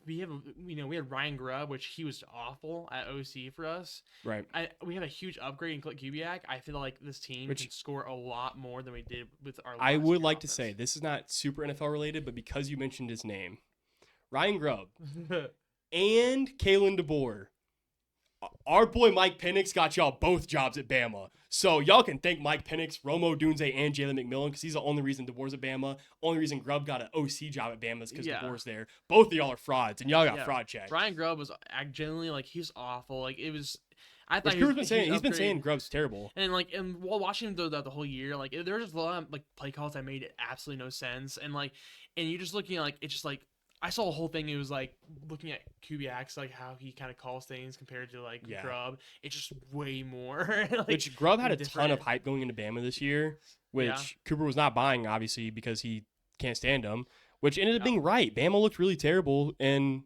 S1: we have we had Ryan Grubb, which he was awful at OC for us.
S2: Right.
S1: We have a huge upgrade in Clint Kubiak. I feel like this team
S2: Which-
S1: can score a lot more than we did with our.
S2: I
S1: last
S2: would
S1: year
S2: like to
S1: offense.
S2: say this is not super NFL related, but because you mentioned his name, Ryan Grubb and Kalen DeBoer, our boy Mike Penix got y'all both jobs at Bama. So y'all can thank Mike Penix, Romo Dunze, and Jalen McMillan because he's the only reason DeBoer's at Bama. Only reason Grubb got an OC job at Bama is because
S1: Yeah.
S2: DeBoer's there. Both of y'all are frauds, and y'all got
S1: Yeah.
S2: fraud checked.
S1: Ryan Grubb was genuinely like he's awful. Like it was. I thought
S2: Which
S1: he
S2: Cooper's
S1: was,
S2: been saying he's been
S1: upgrade.
S2: saying Grubb's terrible.
S1: And while watching him the whole year, like there was just a lot of like play calls that made absolutely no sense, and you're just looking at like it's just like I saw a whole thing. It was like looking at Kubiak's like how he kind of calls things compared to like
S2: Yeah.
S1: Grubb. It's just way more. like,
S2: Which Grubb had a ton
S1: different.
S2: of hype going into Bama this year, which
S1: Yeah.
S2: Cooper was not buying, obviously, because he can't stand him, which ended up
S1: Yeah.
S2: being right. Bama looked really terrible, and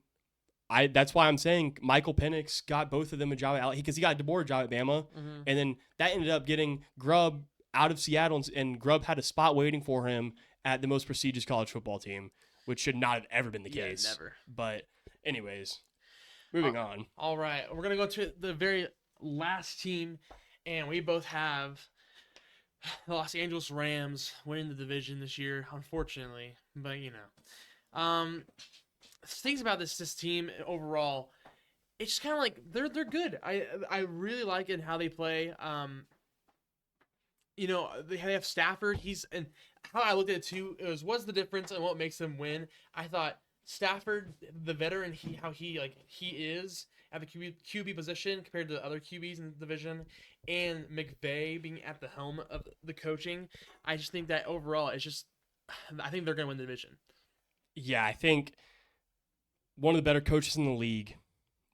S2: that's why I'm saying Michael Penix got both of them a job at because he got DeBoer a job at Bama,
S1: Mhm.
S2: and then that ended up getting Grubb out of Seattle, and Grubb had a spot waiting for him at the most prestigious college football team, which should not have ever been the
S1: Yeah,
S2: case.
S1: never.
S2: But anyways, moving on.
S1: All right, we're gonna go to the very last team, and we both have the Los Angeles Rams winning the division this year, unfortunately. But things about this team overall, it's just kind of like they're good. I really like it how they play. They have Stafford. And how I looked at it too was what's the difference and what makes them win. I thought Stafford, the veteran, how he is at the QB position compared to the other QBs in the division, and McVay being at the helm of the coaching, I just think that overall it's just, I think they're gonna win the division.
S2: Yeah, I think one of the better coaches in the league,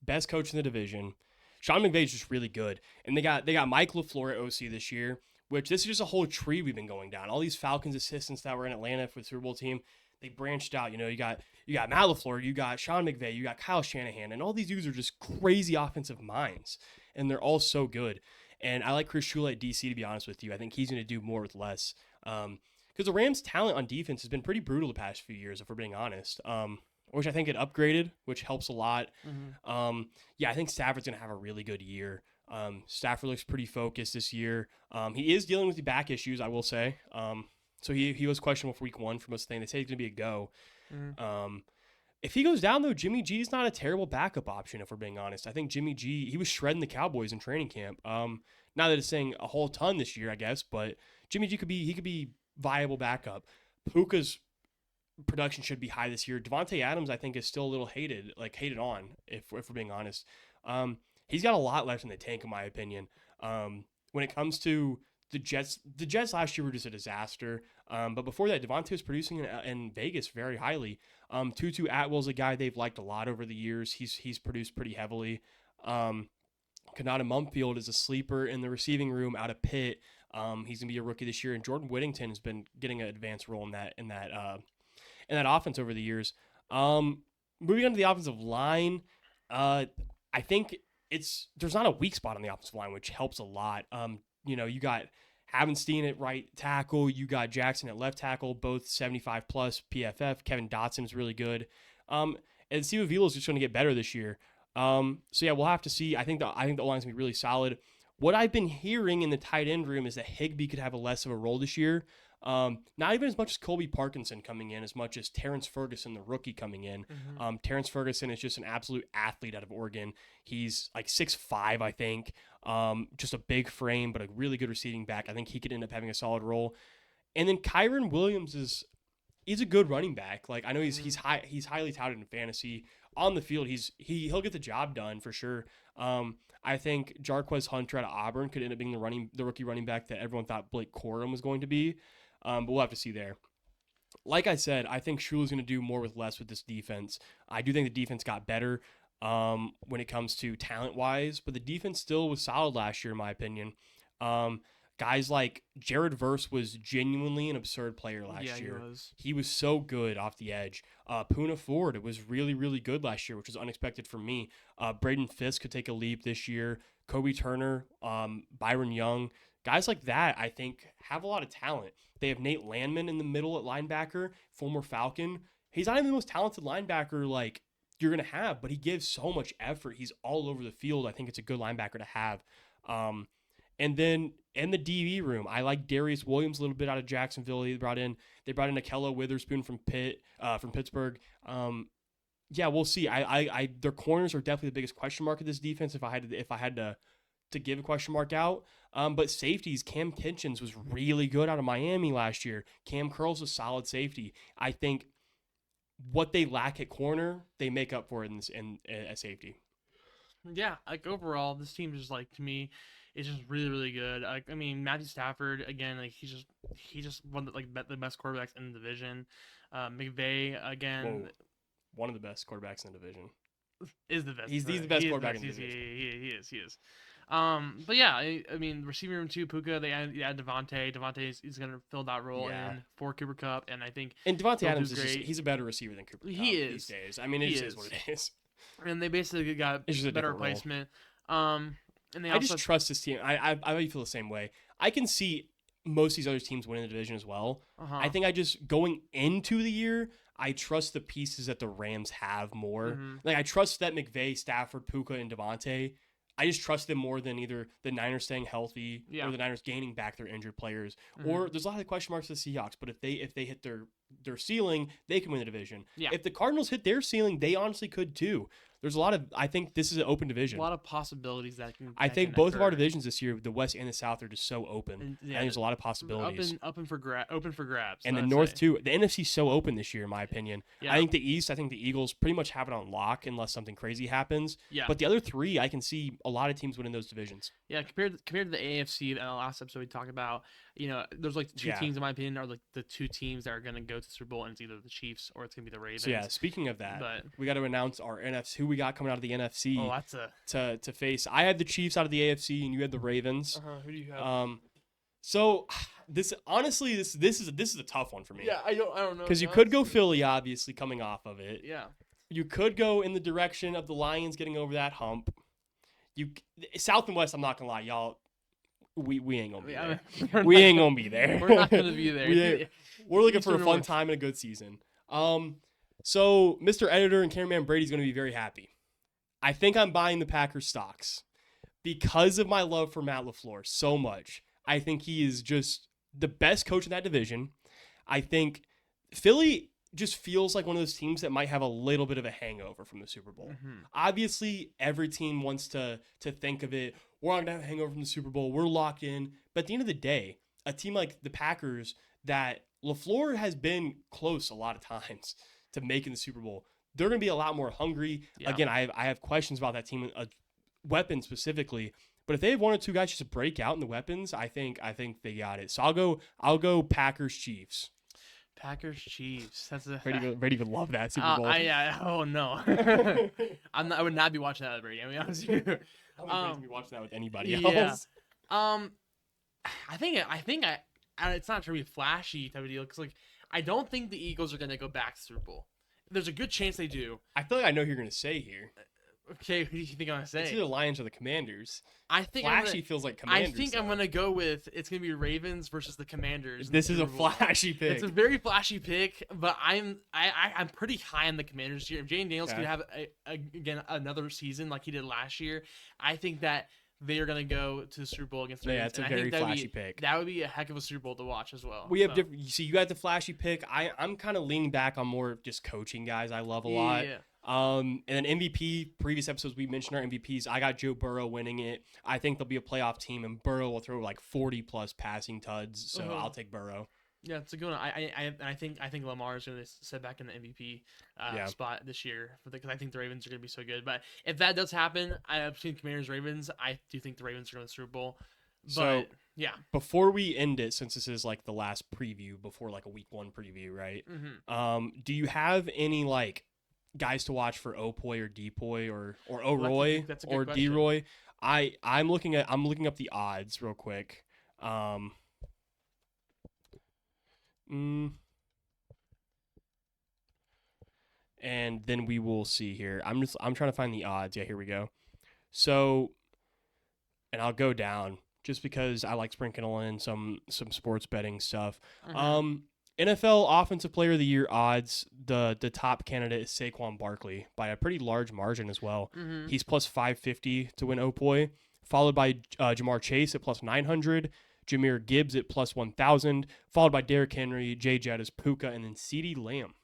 S2: best coach in the division. Sean McVay's just really good, and they got Mike LaFleur at OC this year, which this is just a whole tree we've been going down. All these Falcons assistants that were in Atlanta for the Super Bowl team, they branched out. You got Matt LaFleur, you got Sean McVay, you got Kyle Shanahan, and all these dudes are just crazy offensive minds, and they're all so good. And I like Chris Shula at DC, to be honest with you. I think he's going to do more with less. Because the Rams' talent on defense has been pretty brutal the past few years, if we're being honest. Which I think it upgraded, which helps a lot. Yeah, I think Stafford's going to have a really good year. Stafford looks pretty focused this year. He is dealing with the back issues, I will say. So he was questionable for week 1 for most of the thing. They say he's going to be a go. If he goes down, though, Jimmy G is not a terrible backup option, if we're being honest. I think Jimmy G, he was shredding the Cowboys in training camp. Not that it's saying a whole ton this year, I guess, but Jimmy G could be viable backup. Puka's production should be high this year. Devontae Adams, I think, is still a little hated on, if we're being honest. He's got a lot left in the tank, in my opinion. When it comes to the Jets last year were just a disaster. But before that, Devontae was producing in Vegas very highly. Tutu Atwell's a guy they've liked a lot over the years. He's produced pretty heavily. Kanata Mumfield is a sleeper in the receiving room out of Pitt. He's gonna be a rookie this year, and Jordan Whittington has been getting an advanced role in that offense over the years. Moving on to the offensive line, I think there's not a weak spot on the offensive line, which helps a lot. You got Havenstein at right tackle, you got Jackson at left tackle, both 75 plus PFF. Kevin Dotson is really good, and Steve Avila is just going to get better this year. So yeah, we'll have to see. I think the line's gonna be really solid. What I've been hearing in the tight end room is that Higbee could have a less of a role this year. Not even as much as Colby Parkinson coming in, as much as Terrence Ferguson, the rookie, coming in. Terrence Ferguson is just an absolute athlete out of Oregon. He's like 6'5", I think. Just a big frame, but a really good receiving back. I think he could end up having a solid role. And then Kyron Williams he's a good running back. Like, I know he's highly touted in fantasy. On the field, he'll get the job done for sure. I think Jarquez Hunter out of Auburn could end up being the rookie running back that everyone thought Blake Corum was going to be. But we'll have to see there. Like I said, I think Shula's going to do more with less with this defense. I do think the defense got better when it comes to talent-wise, but the defense still was solid last year, in my opinion. Guys like Jared Verse was genuinely an absurd player last year. He was so good off the edge. Poona Ford was really, really good last year, which was unexpected for me. Braden Fisk could take a leap this year. Kobe Turner, Byron Young. Guys like that, I think, have a lot of talent. They have Nate Landman in the middle at linebacker, former Falcon. He's not even the most talented linebacker like you're going to have, but he gives so much effort. He's all over the field. I think it's a good linebacker to have. And then in the DB room, I like Darius Williams a little bit out of Jacksonville. They brought in Akello Witherspoon from Pittsburgh. Yeah, we'll see. Their corners are definitely the biggest question mark of this defense. If I had to give a question mark out. But safeties, Cam Kitchens was really good out of Miami last year. Cam Curl's a solid safety. I think what they lack at corner, they make up for it in safety.
S1: Yeah, like overall, this team just to me, is just really, really good. I mean, Matthew Stafford again, he's just one of the best quarterbacks in the division. McVay again,
S2: whoa. One of the best quarterbacks in the division.
S1: Is the best.
S2: He's the best quarterback in the division.
S1: He is. But yeah, I mean, receiving room too, Puka. They add Devontae. Devontae is going to fill that role in for Cooper Kupp, and I think
S2: Devontae Adams is he's a better receiver than Cooper Kupp these days. I mean, it is what it is.
S1: And they basically got a better replacement. And
S2: I just trust this team. I feel the same way. I can see most of these other teams winning the division as well. I think going into the year, I trust the pieces that the Rams have more. I trust that McVay, Stafford, Puka, and Devontae. I just trust them more than either the Niners staying healthy or the Niners gaining back their injured players. Or there's a lot of question marks for the Seahawks, but if they hit their their ceiling, they can win the division.
S1: Yeah.
S2: If the Cardinals hit their ceiling, they honestly could too. There's a lot of. I think this is an open division.
S1: A lot of possibilities that can.
S2: I
S1: that
S2: think
S1: can
S2: both of our
S1: occur.
S2: divisions this year, the West and the South, are just so open.
S1: And,
S2: I think there's a lot of possibilities.
S1: open for grabs.
S2: And the
S1: I'd
S2: North
S1: say.
S2: too. The NFC's so open this year, in my opinion.
S1: Yeah.
S2: I think the East. I think the Eagles pretty much have it on lock unless something crazy happens.
S1: Yeah.
S2: But the other three, I can see a lot of teams winning those divisions.
S1: Yeah, compared to the AFC, the last episode we talked about, there's like two
S2: Yeah.
S1: teams in my opinion are like the two teams that are going to go to the Super Bowl, and it's either the Chiefs or it's going to be the Ravens.
S2: So yeah, speaking of that,
S1: But
S2: we got to announce our NFC. Who we got coming out of the NFC
S1: that's a
S2: to face. I had the Chiefs out of the AFC, and you had the Ravens.
S1: who do you have?
S2: So this honestly, this is a tough one for me.
S1: I don't know
S2: Because you could go Philly, obviously coming off of it.
S1: Yeah.
S2: You could go in the direction of the Lions getting over that hump. South and West, I'm not gonna lie, y'all. We ain't gonna be there. We ain't gonna be there.
S1: We're not gonna be there.
S2: We're looking for a
S1: Eastern
S2: fun
S1: North.
S2: time and a good season. So Mr. Editor and Cameraman Brady's gonna be very happy. I think I'm buying the Packers stocks because of my love for Matt LaFleur so much. I think he is just the best coach in that division. I think Philly just feels like one of those teams that might have a little bit of a hangover from the Super Bowl.
S1: Mhm.
S2: Obviously, every team wants to think of it. We're not going to have a hangover from the Super Bowl. We're locked in. But at the end of the day, a team like the Packers that LaFleur has been close a lot of times to making the Super Bowl, they're going to be a lot more hungry.
S1: Yeah.
S2: Again, I have questions about that team, weapons specifically. But if they have one or two guys just to break out in the weapons, I think they got it. So I'll go Packers Chiefs.
S1: Packers Chiefs. That's a
S2: Brady would love that Super Bowl.
S1: oh no. I would not be watching that, Brady. I mean, honestly.
S2: I don't think Brady's be watching that with anybody
S1: Yeah.
S2: else.
S1: I think it's not trying to be flashy type of deal because I don't think the Eagles are gonna go back to the Super Bowl. There's a good chance they do.
S2: I feel like I know who you're going to say here.
S1: Okay, who do you think I'm gonna say?
S2: It's either Lions or the Commanders.
S1: I think
S2: Flashy feels like Commanders.
S1: I think I'm gonna go with it's gonna be Ravens versus the Commanders.
S2: This is a
S1: Super Bowl.
S2: flashy pick.
S1: It's a very flashy pick, but I'm pretty high on the Commanders this year. If Jane Daniels
S2: Okay.
S1: could have again another season like he did last year, I think that they are gonna go to the Super Bowl against the
S2: Yeah,
S1: Ravens.
S2: it's a
S1: and
S2: very
S1: I think that'd
S2: flashy
S1: be,
S2: pick.
S1: That would be a heck of a Super Bowl to watch as well.
S2: We have different. You see, you got the flashy pick. I'm kind of leaning back on more just coaching guys. I love a lot.
S1: Yeah.
S2: And then MVP. Previous episodes we mentioned our MVPs. I got Joe Burrow winning it. I think they'll be a playoff team, and Burrow will throw like 40 plus passing tuds. So I'll take Burrow.
S1: Yeah, it's a good one. I think Lamar is going to sit back in the MVP spot this year because I think the Ravens are going to be so good. But if that does happen, I have seen Commanders Ravens. I do think the Ravens are going to the Super Bowl. But
S2: So
S1: yeah,
S2: before we end it, since this is like the last preview before like a week 1 preview, right?
S1: mm-hmm.
S2: Do you have any like guys to watch for Opoy or Depoy or O'Roy
S1: that's a good
S2: or
S1: question.
S2: D-Roy? I'm looking up the odds real quick. And then we will see here. I'm trying to find the odds. Yeah, here we go. So, and I'll go down just because I like sprinkling in some sports betting stuff.
S1: Mhm.
S2: NFL Offensive Player of the Year odds. The top candidate is Saquon Barkley by a pretty large margin as well.
S1: Mhm.
S2: He's plus 550 to win Opoy, followed by Jamar Chase at plus 900. Jahmyr Gibbs at plus 1,000, followed by Derrick Henry, Jay Jettis, Puka, and then CeeDee Lamb.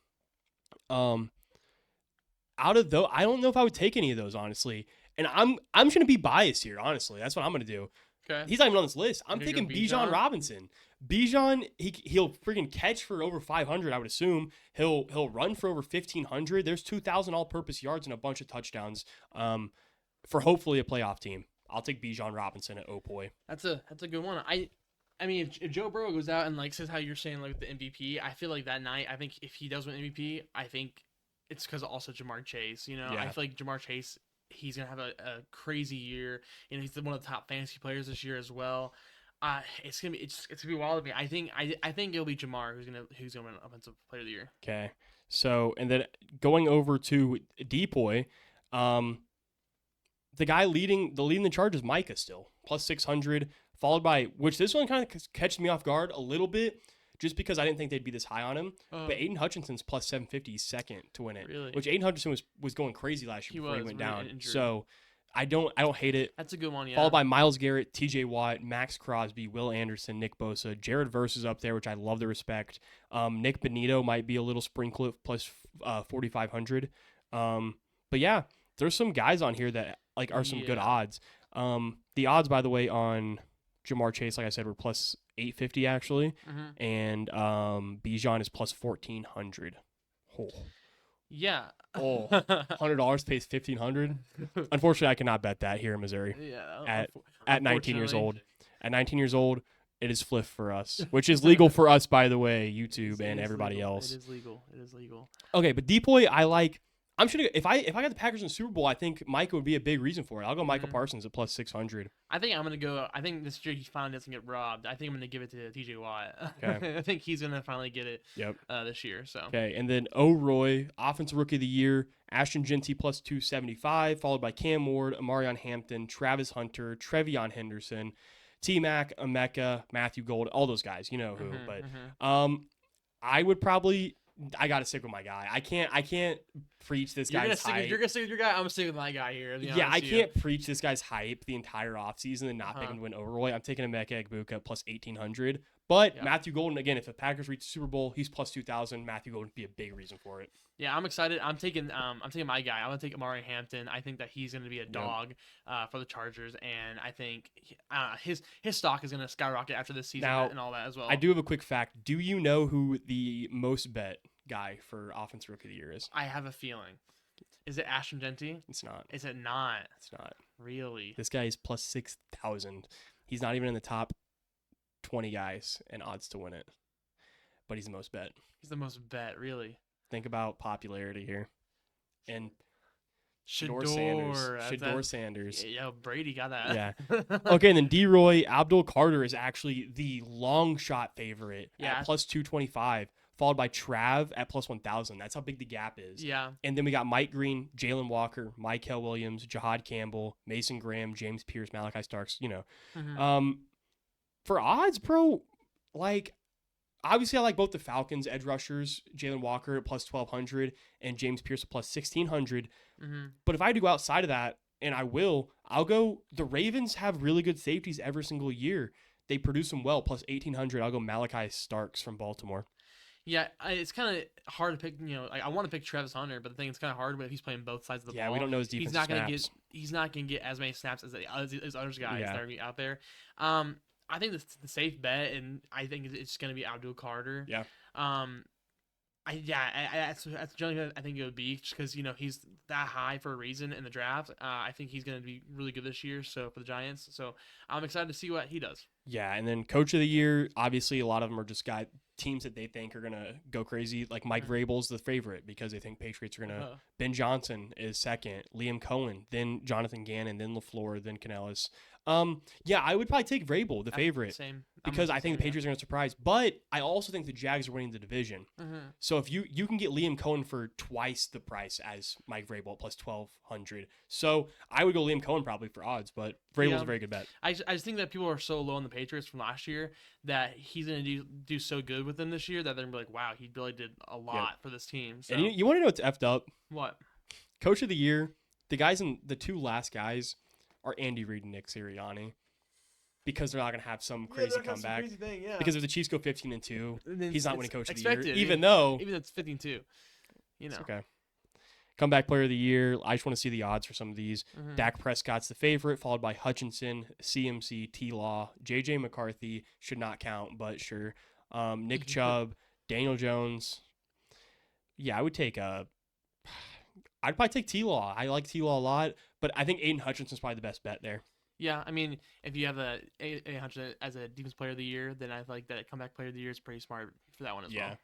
S2: Out of those, I don't know if I would take any of those, honestly. And I'm just gonna be biased here, honestly. That's what I'm gonna do.
S1: Okay.
S2: He's not even on this list. I'm
S1: You're
S2: thinking
S1: gonna go
S2: Bijan
S1: Bijan?
S2: Robinson. Bijan, he'll freaking catch for over 500, I would assume. He'll run for over 1,500. There's 2,000 all-purpose yards and a bunch of touchdowns. For hopefully a playoff team. I'll take Bijan Robinson at Opoy.
S1: That's a good one. I mean, if Joe Burrow goes out and says how you're saying with the MVP, I feel like that night, I think if he does win MVP, I think it's because of also Jamar Chase.
S2: Yeah.
S1: I feel like Jamar Chase, he's gonna have a crazy year. He's one of the top fantasy players this year as well. It's gonna be wild to me. I think it'll be Jamar who's gonna win Offensive Player of the Year.
S2: Okay. So, and then going over to Depoy, the guy leading the charge is Micah still, plus 600, followed by, which this one kind of catches me off guard a little bit, just because I didn't think they'd be this high on him. But Aiden Hutchinson's plus 750 second to win it,
S1: Really?
S2: which Aiden Hutchinson was going crazy last year before he went
S1: really
S2: down.
S1: injured.
S2: So I don't hate it.
S1: That's a good one. Yeah.
S2: Followed by Myles Garrett, T.J. Watt, Max Crosby, Will Anderson, Nick Bosa, Jared Verse is up there, which I love the respect. Nick Benito might be a little sprinkle plus 4,500. But yeah, there's some guys on here that like are some good odds. The odds, by the way, on Jamar Chase, like I said, were plus 850 actually, and Bijan is plus 1,400. Oh.
S1: Yeah.
S2: $100 pays 1,500. Unfortunately, I cannot bet that here in Missouri.
S1: Yeah.
S2: At 19 years old. At 19 years old, it is fliff for us, which is legal for us, by the way, YouTube and everybody else.
S1: It is legal. It is legal.
S2: Okay, but Depoy, I like. I'm sure if I got the Packers in the Super Bowl, I think Micah would be a big reason for it. I'll go Micah Parsons at plus 600.
S1: I think I'm gonna go. I think this year he finally doesn't get robbed. I think I'm gonna give it to T.J. Watt.
S2: Okay.
S1: I think he's gonna finally get it.
S2: Yep.
S1: This year. So.
S2: Okay, and then O'Roy, Offensive Rookie of the Year, Ashton Genty plus 275, followed by Cam Ward, Amarion Hampton, Travis Hunter, Trevion Henderson, T-Mac, Emeka, Matthew Gold, all those guys. You know who. I would probably. I gotta stick with my guy. I can't preach this guy's hype.
S1: You're gonna stick with your guy. I'm gonna stick with my guy here.
S2: Yeah, I can't preach this guy's hype the entire offseason and not pick him to win Overroy. I'm taking Emeka Egbuka plus 1,800. But Matthew Golden, again, if the Packers reach the Super Bowl, he's plus 2,000. Matthew Golden would be a big reason for it.
S1: Yeah, I'm excited. I'm taking my guy. I'm gonna take Amari Hampton. I think that he's gonna be a dog for the Chargers, and I think his stock is gonna skyrocket after this season and all that as well.
S2: I do have a quick fact. Do you know who the most bet guy for Offensive Rookie of the Year is?
S1: I have a feeling. Is it Ashton Genty?
S2: It's not.
S1: Is it not?
S2: It's not.
S1: Really?
S2: This guy is plus 6,000. He's not even in the top 20 guys and odds to win it, but he's the most bet.
S1: He's the most bet, really.
S2: Think about popularity here. And
S1: Shador
S2: Sanders.
S1: Yeah, Brady got that.
S2: Yeah. Okay, and then D-Roy, Abdul Carter is actually the long shot favorite at plus 225, followed by Trav at plus 1,000. That's how big the gap is.
S1: Yeah.
S2: And then we got Mike Green, Jalen Walker, Mykel Williams, Jahad Campbell, Mason Graham, James Pierce, Malachi Starks, For odds, bro, like, obviously I like both the Falcons edge rushers, Jalen Walker at plus 1,200 and James Pierce at plus 1,600. But if I do go outside of that, and I'll go, the Ravens have really good safeties every single year. They produce them well, plus 1,800. I'll go Malachi Starks from Baltimore.
S1: Yeah, it's kind of hard to pick. I want to pick Travis Hunter, but the thing it's kind of hard when he's playing both sides of the ball.
S2: Yeah, we don't know his defensive snaps.
S1: He's not gonna get as many snaps as other guys that are out there. I think the safe bet, and I think it's gonna be Abdul Carter.
S2: Yeah.
S1: That's generally I think it would be, just because he's that high for a reason in the draft. I think he's gonna be really good this year. So for the Giants, so I'm excited to see what he does.
S2: Yeah, and then Coach of the Year, obviously a lot of them are just teams that they think are gonna go crazy. Like Mike Vrabel's the favorite because they think Patriots are gonna. Ben Johnson is second, Liam Cohen, then Jonathan Gannon, then LaFleur, then Canellis. I would probably take Vrabel, the favorite, because I think the Patriots are going to surprise. But I also think the Jags are winning the division. So if you can get Liam Cohen for twice the price as Mike Vrabel at plus 1,200, so I would go Liam Cohen probably for odds. But Vrabel's a very good bet.
S1: I just think that people are so low on the Patriots from last year that he's going to do so good with them this year that they're going to be like, wow, he really did a lot for this team. So.
S2: And you want to know what's effed up?
S1: What?
S2: Coach of the Year, the two last guys are Andy Reid and Nick Sirianni, because they're not going to have some crazy comeback.
S1: Some crazy thing,
S2: because if the Chiefs go 15-2, he's not winning Coach of the Year,
S1: even it's 15-2.
S2: It's okay. Comeback Player of the Year. I just want to see the odds for some of these. Dak Prescott's the favorite, followed by Hutchinson, CMC, T-Law, J.J. McCarthy, should not count, but sure. Nick Chubb, Daniel Jones. Yeah, I'd probably take T-Law. I like T-Law a lot, but I think Aiden Hutchinson's probably the best bet there.
S1: Yeah, I mean, if you have Aiden Hutchinson as a Defense Player of the Year, then I feel like that Comeback Player of the Year is pretty smart for that one as well.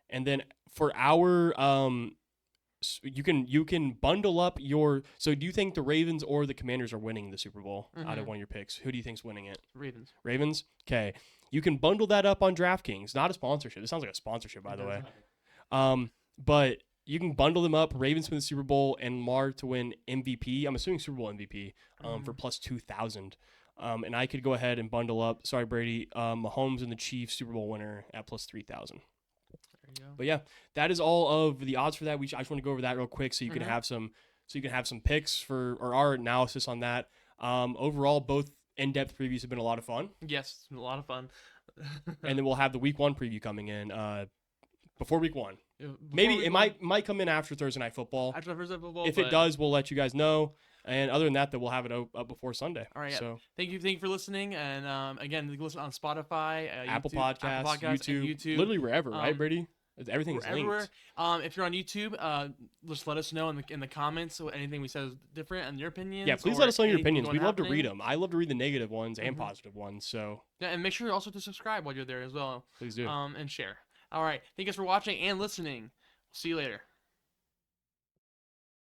S2: And then for our you can bundle up your. So do you think the Ravens or the Commanders are winning the Super Bowl out of one of your picks? Who do you think's winning it? Ravens. Okay, you can bundle that up on DraftKings. Not a sponsorship. It sounds like a sponsorship, by the way. But you can bundle them up. Ravens win the Super Bowl and Lamar to win MVP. I'm assuming Super Bowl MVP for plus 2,000. And I could go ahead and bundle up. Sorry, Brady. Mahomes and the Chiefs Super Bowl winner at plus 3,000. But yeah, that is all of the odds for that. I just want to go over that real quick so you can have some so you can have some picks or our analysis on that. Overall, both in-depth previews have been a lot of fun.
S1: Yes, it's been a lot of fun.
S2: And then we'll have the week 1 preview coming in before week 1.
S1: Before
S2: Maybe
S1: week
S2: it
S1: one,
S2: might come in after Thursday Night Football.
S1: after Thursday football.
S2: If it does, we'll let you guys know. And other than that, we'll have it up before Sunday.
S1: All right.
S2: So
S1: thank you for listening. And again, you can listen on Spotify,
S2: Apple
S1: YouTube,
S2: Podcasts,
S1: and YouTube,
S2: literally wherever, right, Brady? Everything's
S1: We're everywhere.
S2: linked.
S1: If you're on YouTube, just let us know in the comments so anything we said is different and your opinions.
S2: Yeah, please
S1: or
S2: let us know your
S1: anything
S2: opinions. We love to read
S1: happening.
S2: them. I love to read the negative ones and
S1: Mhm.
S2: positive ones. So
S1: Yeah, and make sure also to subscribe while you're there as well.
S2: please do.
S1: And share. All right. Thank you guys for watching and listening. See you later.